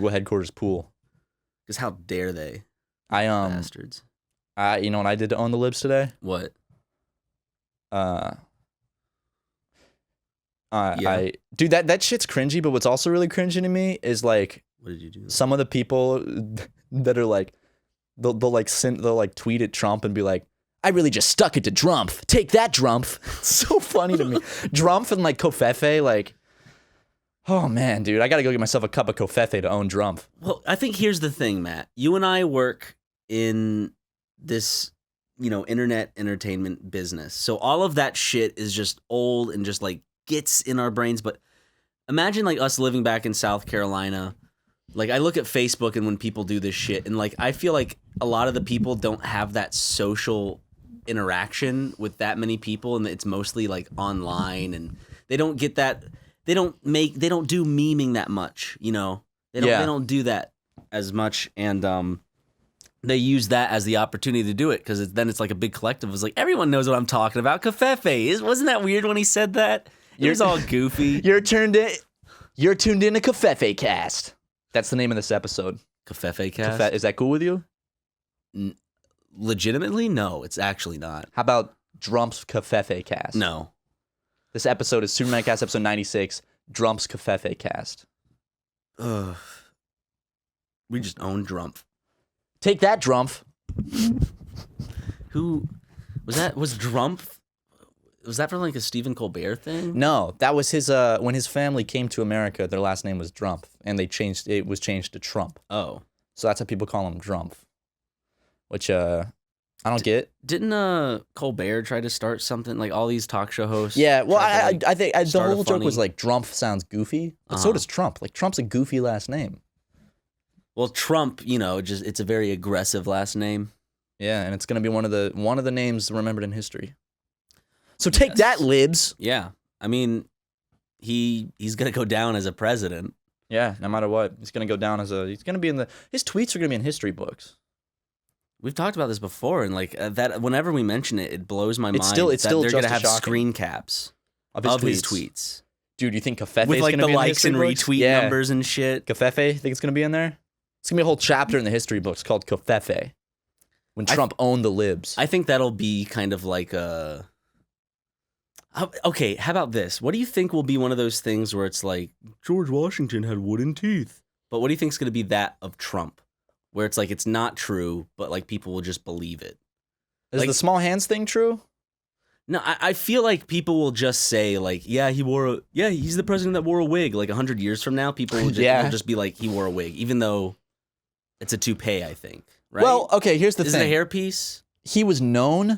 headquarters pool. Because how dare they? I Bastards. you know what I did to own the libs today? What? Dude, that shit's cringy, but what's also really cringy to me is like What did you do? some of the people that are like they'll like tweet at Trump and be like, I really just stuck it to Drumpf. Take that, Drumpf. It's so funny to me. Drumpf and like Covfefe, like, oh man, dude, I gotta go get myself a cup of Covfefe to own Drumpf. Well, I think here's the thing, Matt. You and I work in this, internet entertainment business. So all of that shit is just old and just like gets in our brains. But imagine like us living back in South Carolina. Like I look at Facebook and when people do this shit and like I feel like a lot of the people don't have that social interaction with that many people and it's mostly like online and they don't get that they don't do memeing that much, they don't do that as much and they use that as the opportunity to do it because then it's like a big collective. It's like everyone knows what I'm talking about. Covfefe. Wasn't that weird when he said that? It was all goofy. You're tuned in to Covfefe Cast. That's the name of this episode. Covfefe Cast? Is that cool with you? Legitimately? No, it's actually not. How about Drumpf's Covfefe Cast? No. This episode is SuperMegaCast episode 96, Drumpf's Covfefe Cast. Ugh. We just own Drumpf. Take that, Drumpf. Who was that? Was Drumpf? Was that from like a Stephen Colbert thing? No, that was his. When his family came to America, their last name was Drumpf, and it was changed to Trump. Oh, so that's how people call him Drumpf, which I don't get. Didn't Colbert try to start something like all these talk show hosts? Yeah, well, I think the whole joke funny... was like Drumpf sounds goofy, but so does Trump. Like Trump's a goofy last name. Well, Trump, it's a very aggressive last name. Yeah, and it's gonna be one of the names remembered in history. So take that, libs. Yeah, I mean, he's gonna go down as a president. Yeah, no matter what, he's gonna go down as he's gonna be his tweets are gonna be in history books. We've talked about this before, and like that. Whenever we mention it, it blows my mind. It's still they're gonna have shocking. screen caps of his tweets. Dude, you think Covfefe with is like gonna the be likes in the and history retweet books? numbers and shit? Covfefe, think it's gonna be in there? It's gonna be a whole chapter in the history books called Covfefe, when Trump owned the libs. I think that'll be kind of like a. Okay, how about this? What do you think will be one of those things where it's like George Washington had wooden teeth? But what do you think is going to be that of Trump? Where it's like it's not true, but like people will just believe it. Is like, the small hands thing true? No, I feel like people will just say like, yeah, he's the president that wore a wig. Like 100 years from now, people will just be like, he wore a wig, even though it's a toupee, I think. Right? Well, okay, here's the thing. Is it a hairpiece? He was known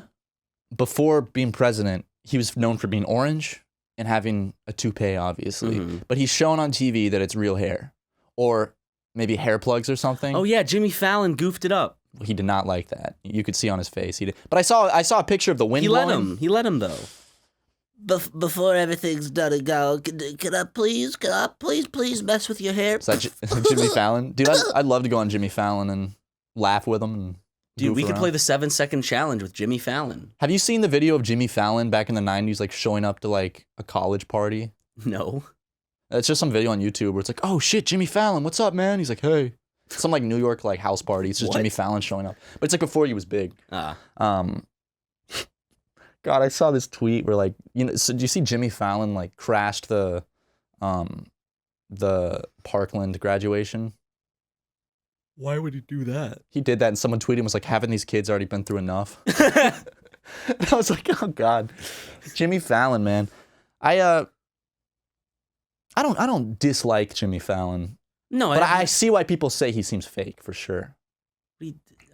before being president. He was known for being orange and having a toupee, obviously. Mm-hmm. But he's shown on TV that it's real hair. Or maybe hair plugs or something. Oh, yeah, Jimmy Fallon goofed it up. He did not like that. You could see on his face. He did. But I saw a picture of the wind blowing. He let him, though. Before everything's done and go, can I please mess with your hair? Is that Jimmy Fallon? Dude, I'd love to go on Jimmy Fallon and laugh with him and Dude, we could around. play the 7-second challenge with Jimmy Fallon. Have you seen the video of Jimmy Fallon back in the 90s, like showing up to like a college party? No. It's just some video on YouTube where it's like, oh shit, Jimmy Fallon, what's up, man? He's like, hey. Some like New York like house party. It's just Jimmy Fallon showing up. But it's like before he was big. God, I saw this tweet where like, so do you see Jimmy Fallon like crashed the Parkland graduation? Why would he do that? He did that and someone tweeted and was like, haven't these kids already been through enough? And I was like, oh God. Jimmy Fallon, man. I don't dislike Jimmy Fallon. No, but I see why people say he seems fake for sure.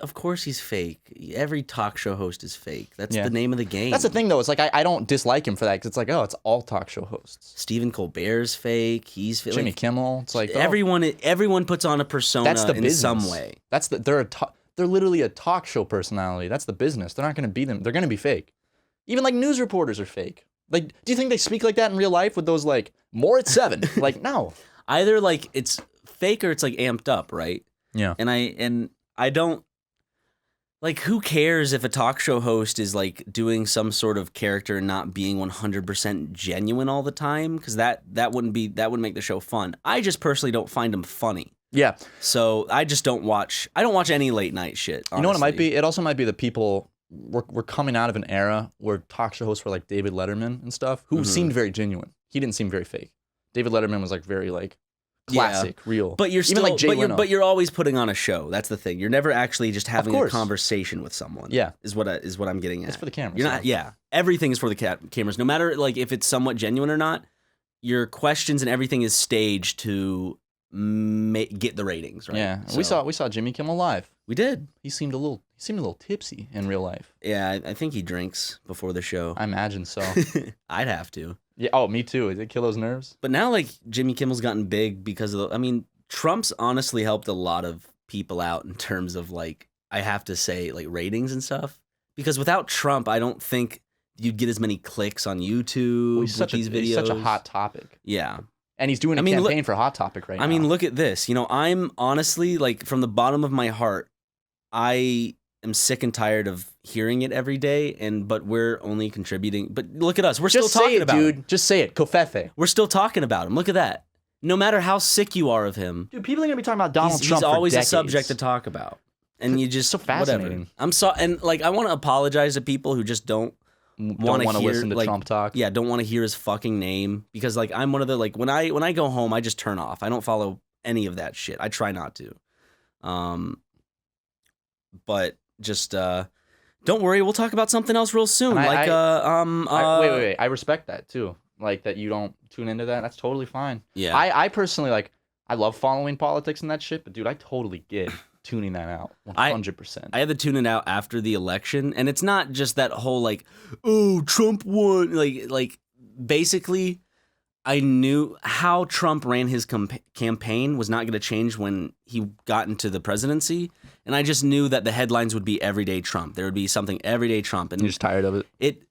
Of course he's fake. Every talk show host is fake. That's the name of the game. That's the thing, though. It's like I don't dislike him for that because it's like, oh, it's all talk show hosts. Stephen Colbert's fake. He's fake. Jimmy Kimmel. It's like everyone puts on a persona in some way. They're literally a talk show personality. That's the business. They're not going to be them. They're going to be fake. Even like news reporters are fake. Like, do you think they speak like that in real life with those like more at 7? Like, no. Either like it's fake or it's like amped up, right? Yeah. And I don't. Like, who cares if a talk show host is like doing some sort of character and not being 100% genuine all the time? Because that wouldn't make the show fun. I just personally don't find them funny. Yeah. So I just don't watch. I don't watch any late night shit. Honestly. You know what it might be? It also might be the people. We're coming out of an era where talk show hosts were like David Letterman and stuff, who seemed very genuine. He didn't seem very fake. David Letterman was like very like classic, real. But you're still, even like Jay Leno. but you're always putting on a show. That's the thing. You're never actually just having a conversation with someone. Yeah, is what I'm getting at. It's for the cameras. You're not. Yeah, everything is for the cameras. No matter like if it's somewhat genuine or not, your questions and everything is staged to get the ratings. Right. Yeah, So, we saw Jimmy Kimmel live. we did. He seemed a little tipsy in real life. Yeah, I think he drinks before the show. I imagine so. I'd have to. Yeah. Oh, me too. Did it kill those nerves? But now, like, Jimmy Kimmel's gotten big because of I mean, Trump's honestly helped a lot of people out in terms of, like, I have to say, like, ratings and stuff. Because without Trump, I don't think you'd get as many clicks on YouTube with these videos. He's such a hot topic. Yeah. And he's doing a campaign for Hot Topic right now. I mean, look at this. You know, I'm honestly, like, from the bottom of my heart, I am sick and tired of hearing it every day, but we're only contributing. But look at us. We're still talking about him. Dude. Just say it. Covfefe. We're still talking about him. Look at that. No matter how sick you are of him, Dude, people are going to be talking about Donald Trump he's always for a decades. subject to talk about. And you just, so fascinating. Whatever. I'm sorry. And, like, I want to apologize to people who just don't want to listen to like, Trump talk. Yeah, don't want to hear his fucking name. Because, like, I'm one of the, like, when I go home, I just turn off. I don't follow any of that shit. I try not to. But just don't worry, we'll talk about something else real soon. Wait. Wait. I respect that too. Like that you don't tune into that. That's totally fine. Yeah. I personally like. I love following politics and that shit, but dude, I totally get tuning that out 100%. I had to tune it out after the election, and it's not just that whole like, oh, Trump won. Like basically, I knew how Trump ran his campaign was not going to change when he got into the presidency, and I just knew that the headlines would be everyday Trump. There would be something everyday Trump, and You're just tired of it.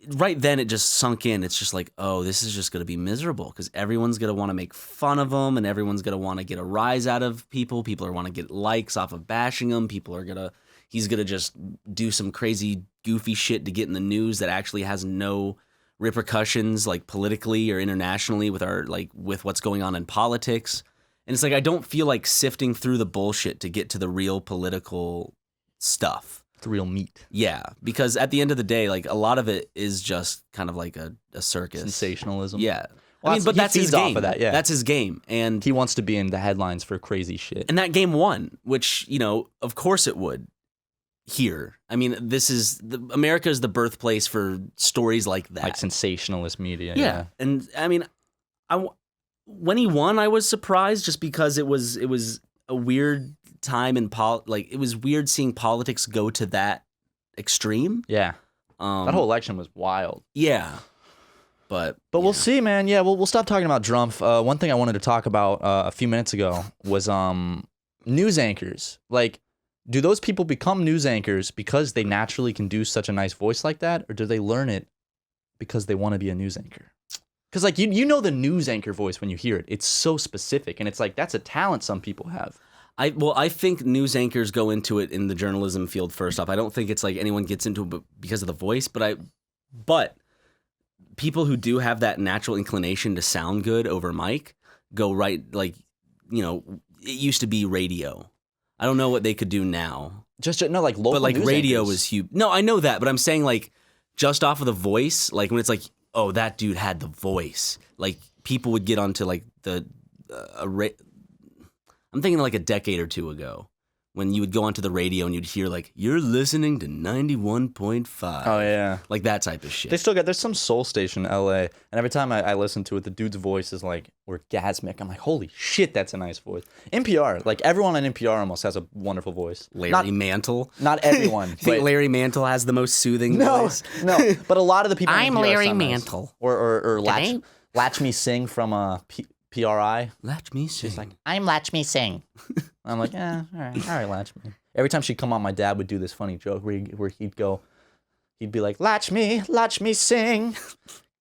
Right then it just sunk in. It's just like, oh, this is just going to be miserable because everyone's going to want to make fun of him, and everyone's going to want to get a rise out of people. People are want to get likes off of bashing him. He's going to just do some crazy goofy shit to get in the news that actually has no repercussions, like politically or internationally with what's going on in politics. And it's like, I don't feel like sifting through the bullshit to get to the real political stuff. The real meat. Yeah, because at the end of the day, like, a lot of it is just kind of like a circus. Sensationalism. Yeah. Well, I mean, but that's his game. off of that, yeah. That's his game. And He wants to be in the headlines for crazy shit. that game won, which, you know, of course it would here. I mean, America is the birthplace for stories like that. Like sensationalist media. Yeah. And I mean, when he won, I was surprised just because it was a weird time in it was weird seeing politics go to that extreme. Yeah. That whole election was wild. Yeah. But we'll see, man. Yeah, we'll stop talking about Drumpf. One thing I wanted to talk about a few minutes ago was news anchors. Like, do those people become news anchors because they naturally can do such a nice voice like that, or do they learn it because they want to be a news anchor? Because, like, you know the news anchor voice when you hear it. It's so specific, and it's like that's a talent some people have. I think news anchors go into it in the journalism field first off. I don't think it's like anyone gets into it because of the voice, but people who do have that natural inclination to sound good over mic go right, like, you know, it used to be radio. I don't know what they could do now. Like local but like news radio anchors. was huge. No, I know that, but I'm saying like just off of the voice, like when it's like, oh, that dude had the voice. Like people would get onto like I'm thinking like a decade or two ago when you would go onto the radio and you'd hear like, you're listening to 91.5. Oh, yeah. Like that type of shit. There's some soul station in LA, and every time I listen to it, the dude's voice is like orgasmic. I'm like, holy shit, that's a nice voice. NPR, like everyone on NPR almost has a wonderful voice. Larry Mantle. Not everyone. I think Larry Mantle has the most soothing voice. No, but a lot of the people I'm on NPR Larry sound nice. Mantle. Or Latch Me Sing from PRI. Latch Me Sing. She's like, I'm Latch Me Sing. I'm like, yeah, all right, Latch Me. Every time she'd come on, my dad would do this funny joke where he'd be like, Latch me sing.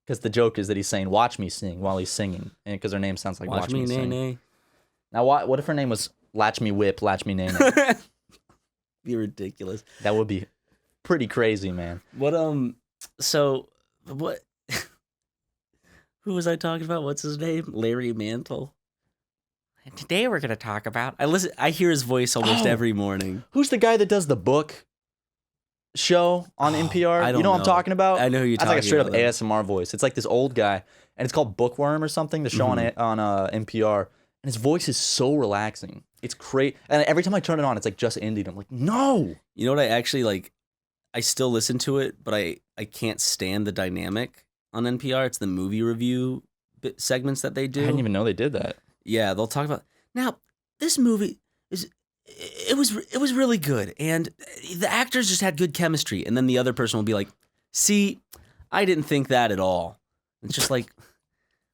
Because the joke is that he's saying, watch me sing while he's singing. And because her name sounds like Watch Me Sing. Nay. Now, what if her name was Latch Me Whip, Latch Me Nay Nay? Be ridiculous. That would be pretty crazy, man. What so what who was I talking about? What's his name? Larry Mantle. And today we're gonna talk about I hear his voice almost every morning. Who's the guy that does the book show on NPR? I don't you know what I'm know. talking about? I know who you're That's talking like a straight up about, though. ASMR voice. It's like this old guy, and it's called Bookworm or something. The show on NPR, and his voice is so relaxing. It's great, and every time I turn it on, it's like just ended. I'm like, no. You know what I actually like? I still listen to it, but I can't stand the dynamic on NPR. It's the movie review segments that they do. I didn't even know they did that. Yeah, they'll talk about now. This movie it was really good, and the actors just had good chemistry. And then the other person will be like, "See, I didn't think that at all." It's just like,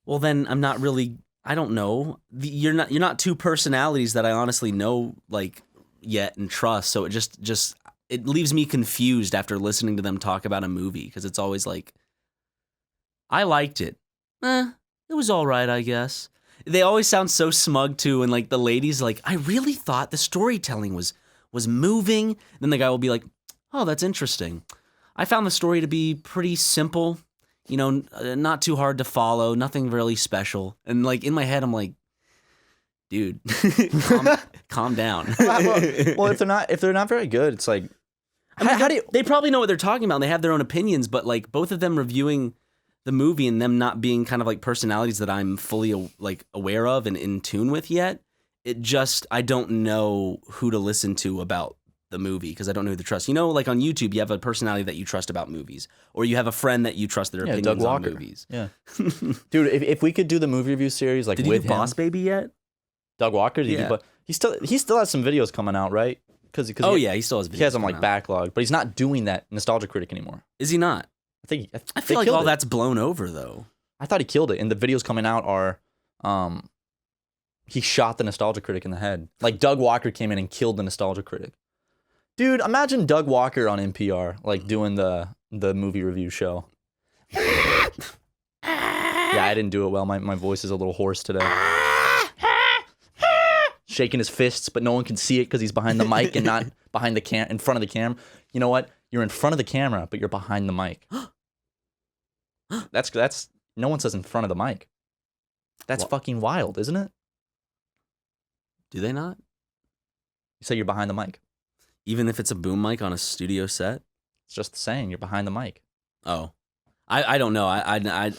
well, then I'm not really. I don't know. You're not two personalities that I honestly know like yet and trust. So it just it leaves me confused after listening to them talk about a movie because it's always like, I liked it. It was all right, I guess. They always sound so smug too, and like the lady's like, I really thought the storytelling was moving. Then the guy will be like, oh, that's interesting. I found the story to be pretty simple. You know, not too hard to follow, nothing really special. And like in my head, I'm like, dude, calm down. Well, if they're not very good, it's like, I mean, how do you? they probably know what they're talking about. And they have their own opinions, but like both of them reviewing the movie and them not being kind of like personalities that I'm fully like aware of and in tune with yet. I don't know who to listen to about the movie because I don't know who to trust. You know, like on YouTube, you have a personality that you trust about movies, or you have a friend that you trust their opinions Doug on Walker. movies. Yeah, dude, if we could do the movie review series like Did he with do Boss Baby yet? Doug Walker, Yeah. he still has some videos coming out, right? Because Oh yeah, he still has videos. he has them like coming out. backlogged, but he's not doing that Nostalgia Critic anymore. Is he not? I I feel like all that's blown over though. I thought he killed it, and the videos coming out are, he shot the Nostalgia Critic in the head. Like Doug Walker came in and killed the Nostalgia Critic. Dude, imagine Doug Walker on NPR, like doing the movie review show. Yeah, I didn't do it well. My voice is a little hoarse today. Shaking his fists, but no one can see it because he's behind the mic and not behind the in front of the camera. You know what? You're in front of the camera, but you're behind the mic. That's no one says in front of the mic. That's fucking wild, isn't it? Do they not? You say you're behind the mic. Even if it's a boom mic on a studio set? It's just the saying. You're behind the mic. Oh, I don't know. I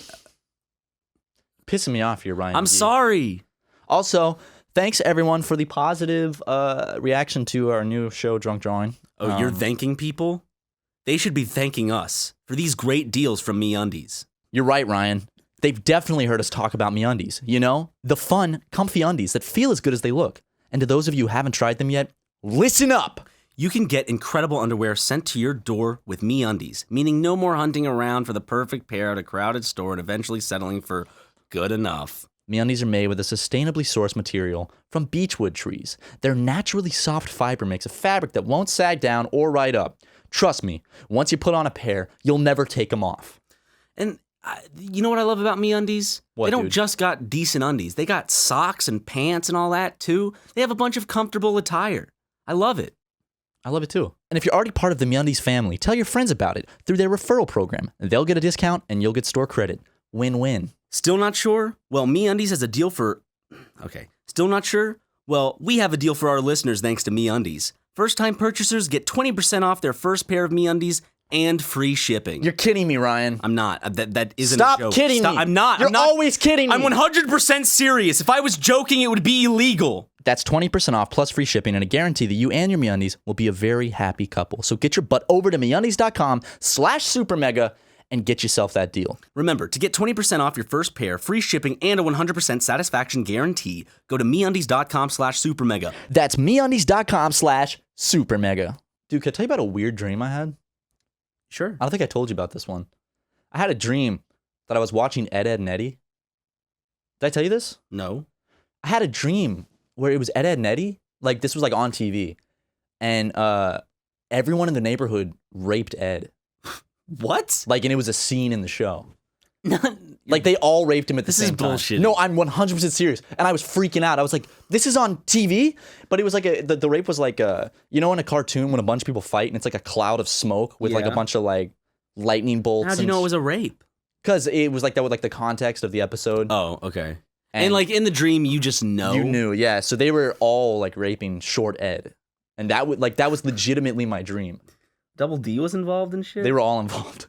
Pissing me off here, Ryan. I'm McGee. sorry. Also, thanks everyone for the positive reaction to our new show, Drunk Drawing. Oh, you're thanking people? They should be thanking us for these great deals from MeUndies. You're right, Ryan. They've definitely heard us talk about MeUndies. You know, the fun, comfy undies that feel as good as they look. And to those of you who haven't tried them yet, listen up. You can get incredible underwear sent to your door with MeUndies, meaning no more hunting around for the perfect pair at a crowded store and eventually settling for good enough. MeUndies are made with a sustainably sourced material from beechwood trees. Their naturally soft fiber makes a fabric that won't sag down or ride up. Trust me, once you put on a pair, you'll never take them off. And you know what I love about MeUndies? What, they don't dude? just got decent undies. They got socks and pants and all that too. They have a bunch of comfortable attire. I love it. I love it too. And if you're already part of the MeUndies family, tell your friends about it through their referral program. They'll get a discount and you'll get store credit. Win-win. Still not sure? Well, MeUndies has a deal for... Okay. Still not sure? Well, we have a deal for our listeners thanks to MeUndies. First-time purchasers get 20% off their first pair of MeUndies and free shipping. You're kidding me, Ryan. I'm not. That isn't Stop a joke. kidding me. I'm not. You're I'm not. always kidding me. I'm 100% serious. If I was joking, it would be illegal. That's 20% off plus free shipping and a guarantee that you and your MeUndies will be a very happy couple. So get your butt over to MeUndies.com/SuperMega and get yourself that deal. Remember, to get 20% off your first pair, free shipping, and a 100% satisfaction guarantee, go to MeUndies.com/SuperMega. That's MeUndies.com/SuperMega. Dude, can I tell you about a weird dream I had? Sure. I don't think I told you about this one. I had a dream that I was watching Ed, Edd, and Eddy. Did I tell you this? No. I had a dream where it was Ed, Edd, and Eddy. Like, this was like on TV. And everyone in the neighborhood raped Ed. What? Like, and it was a scene in the show. Like they all raped him at the same time. This is bullshit. No, I'm 100% serious. And I was freaking out. I was like, this is on TV? But it was like the rape was like you know in a cartoon when a bunch of people fight and it's like a cloud of smoke with like a bunch of like lightning bolts. How'd you know it was a rape? Because it was like that with like the context of the episode. Oh, okay. And like in the dream, you just know. You knew, yeah. So they were all like raping Short Ed. And that was legitimately my dream. Double D was involved in shit? They were all involved.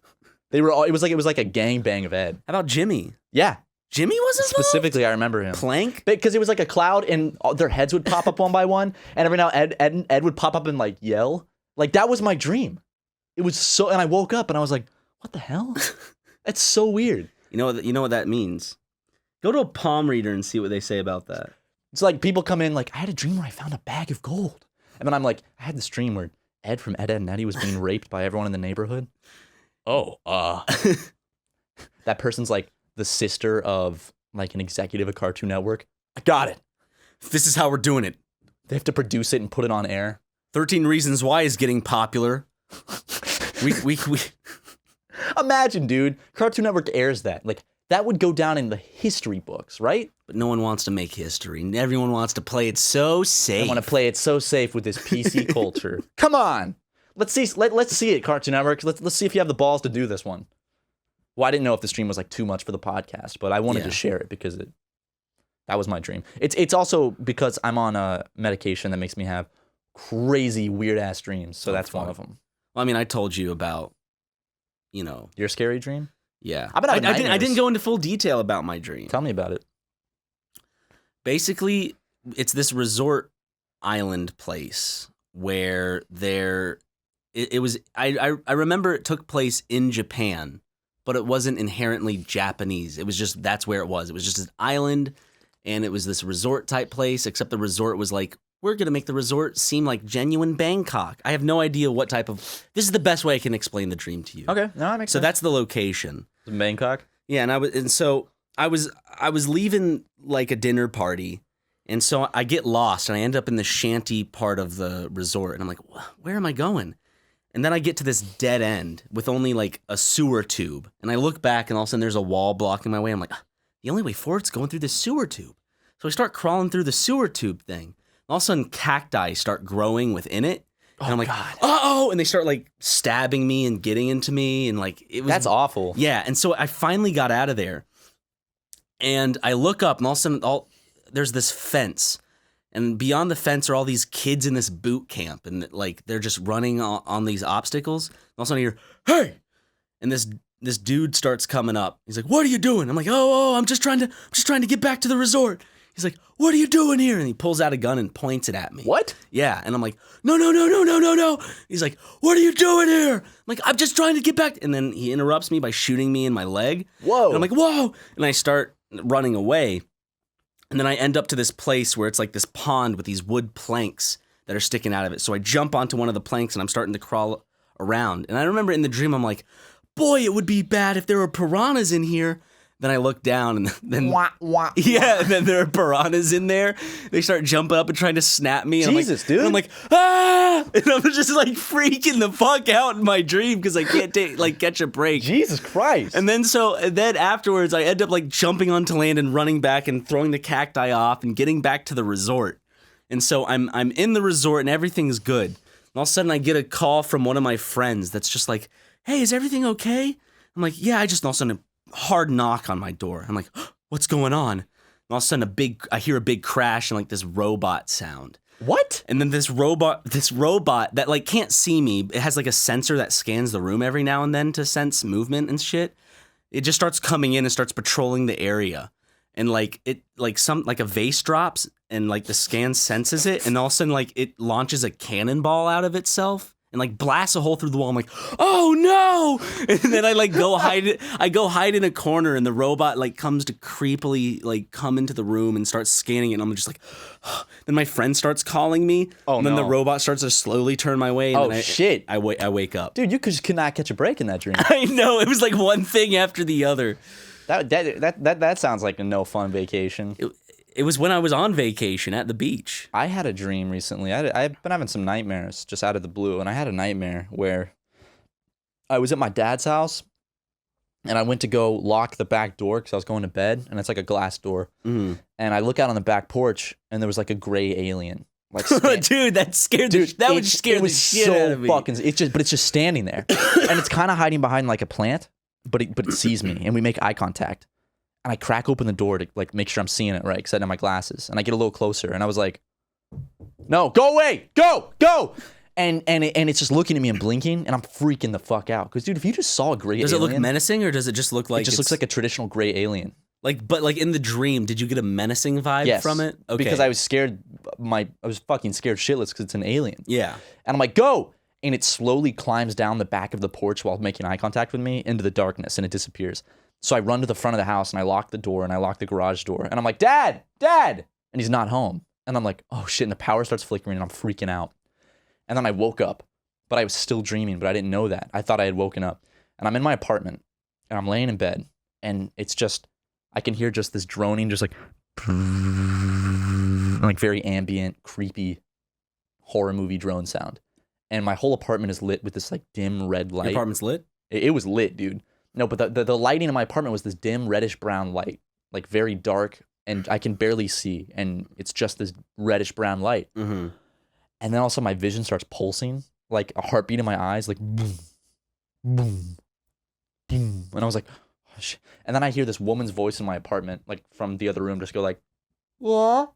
They were all. It was like a gangbang of Ed. How about Jimmy? Yeah, Jimmy was involved? specifically. I remember him. Plank? Because it was like a cloud, and their heads would pop up one by one, and every now Ed would pop up and like yell. Like that was my dream. It was so, and I woke up and I was like, "What the hell? That's so weird." You know what that means? Go to a palm reader and see what they say about that. It's like people come in like, "I had a dream where I found a bag of gold," and then I'm like, "I had this dream where Ed from Ed, Edd and Eddy was being raped by everyone in the neighborhood." Oh, that person's like the sister of like an executive at Cartoon Network. I got it. This is how we're doing it. They have to produce it and put it on air. 13 Reasons Why is getting popular. we Imagine, dude. Cartoon Network airs that. Like that would go down in the history books, right? But no one wants to make history. Everyone wants to play it so safe. I want to play it so safe with this PC culture. Come on. Let's see it, Cartoon Network. Let's see if you have the balls to do this one. Well, I didn't know if the stream was like too much for the podcast, but I wanted to share it because that was my dream. It's also because I'm on a medication that makes me have crazy weird ass dreams. So that's one of them. Well, I mean, I told you about, Your scary dream? Yeah. I didn't go into full detail about my dream. Tell me about it. Basically, it's this resort island place where it was. I remember it took place in Japan, but it wasn't inherently Japanese. It was just that's where it was. It was just an island, and it was this resort type place. Except the resort was like, we're gonna make the resort seem like genuine Bangkok. I have no idea what type of. This is the best way I can explain the dream to you. Okay, no, that makes sense. So that's the location. Bangkok. Yeah, so I was leaving like a dinner party. And so I get lost and I end up in the shanty part of the resort. And I'm like, where am I going? And then I get to this dead end with only like a sewer tube. And I look back and all of a sudden there's a wall blocking my way. I'm like, the only way forward's going through the sewer tube. So I start crawling through the sewer tube thing. And all of a sudden cacti start growing within it. And I'm like, uh-oh. And they start like stabbing me and getting into me. And like, it was. That's awful. Yeah. And so I finally got out of there. And I look up and all of a sudden there's this fence, and beyond the fence are all these kids in this boot camp, and like they're just running on these obstacles. And all of a sudden I hear, hey! And this dude starts coming up. He's like, what are you doing? I'm like, I'm just trying to get back to the resort. He's like, what are you doing here? And he pulls out a gun and points it at me. What? Yeah. And I'm like, no. He's like, what are you doing here? I'm like, I'm just trying to get back. And then he interrupts me by shooting me in my leg. Whoa. And I'm like, whoa. And I start running away. And then I end up to this place where it's like this pond with these wood planks that are sticking out of it. So I jump onto one of the planks and I'm starting to crawl around. And I remember in the dream, I'm like, boy, it would be bad if there were piranhas in here. Then I look down and then and then there are piranhas in there. They start jumping up and trying to snap me. And Jesus, dude. And I'm like, ah! And I'm just like freaking the fuck out in my dream because I can't catch a break. Jesus Christ. And then afterwards, I end up like jumping onto land and running back and throwing the cacti off and getting back to the resort. And so I'm in the resort and everything's good. And all of a sudden I get a call from one of my friends that's just like, hey, is everything okay? I'm like, yeah, all of a sudden hard knock on my door. I'm like, what's going on? And all of a sudden I hear a big crash and like this robot sound. What? And then this robot that like can't see me, it has like a sensor that scans the room every now and then to sense movement and shit. It just starts coming in and starts patrolling the area. And like it like a vase drops and like the scan senses it and all of a sudden like it launches a cannonball out of itself. And like blasts a hole through the wall. I'm like, oh no! And then I like go hide it. I go hide in a corner, and the robot like comes to creepily like come into the room and starts scanning it. And I'm just like, then my friend starts calling me. Oh and then no. the robot starts to slowly turn my way. And then shit! I wake up. Dude, you just could not catch a break in that dream. I know, it was like one thing after the other. That sounds like a no fun vacation. It was when I was on vacation at the beach. I had a dream recently. I've been having some nightmares just out of the blue, and I had a nightmare where I was at my dad's house, And I went to go lock the back door because I was going to bed, and it's like a glass door. And I look out on the back porch, and there was like a gray alien. Like, dude, that scared that would scare the shit out of me. But it's just standing there, and it's kind of hiding behind like a plant, but it sees me, and we make eye contact, and I crack open the door to like make sure I'm seeing it right, because I didn't have my glasses, and I get a little closer, and I was like, "No, go away, go." And it's just looking at me and blinking, and I'm freaking the fuck out. Because, dude, if you just saw a gray alien... Does it look menacing, or does it just look like... It just looks like a traditional gray alien. But in the dream, did you get a menacing vibe from it? Okay. Because I was scared... I was fucking scared shitless because it's an alien. Yeah. And I'm like, go! And it slowly climbs down the back of the porch while making eye contact with me into the darkness, and it disappears. So I run to the front of the house, and I lock the door, and I lock the garage door. And I'm like, Dad! And he's not home. And I'm like, oh, shit. And the power starts flickering, and I'm freaking out. And then I woke up, but I was still dreaming, but I didn't know that. I thought I had woken up. And I'm in my apartment, and I'm laying in bed, and it's just, I can hear just this droning, just like very ambient, creepy horror movie drone sound. And my whole apartment is lit with this like dim red light. Your apartment's lit? It was lit, dude. No, but the lighting in my apartment was this dim reddish brown light, like very dark, and I can barely see, and it's just this reddish brown light. Mm-hmm. And then also my vision starts pulsing, like a heartbeat in my eyes, like boom, boom, boom. And I was like, oh, shit. And then I hear this woman's voice in my apartment, like from the other room, just go like, what?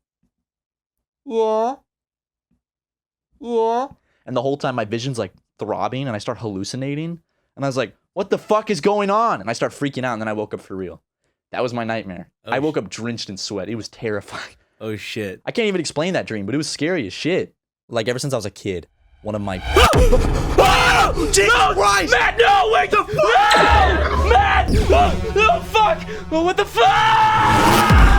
And the whole time my vision's like throbbing, and I start hallucinating. And I was like, what the fuck is going on? And I start freaking out, and then I woke up for real. That was my nightmare. I woke up drenched in sweat. It was terrifying. Oh, shit. I can't even explain that dream, but it was scary as shit. Like, ever since I was a kid, one of my... Oh, Jesus Christ! Matt, no! Wait the fuck! No! Matt! Oh, fuck! Oh, what the fuck?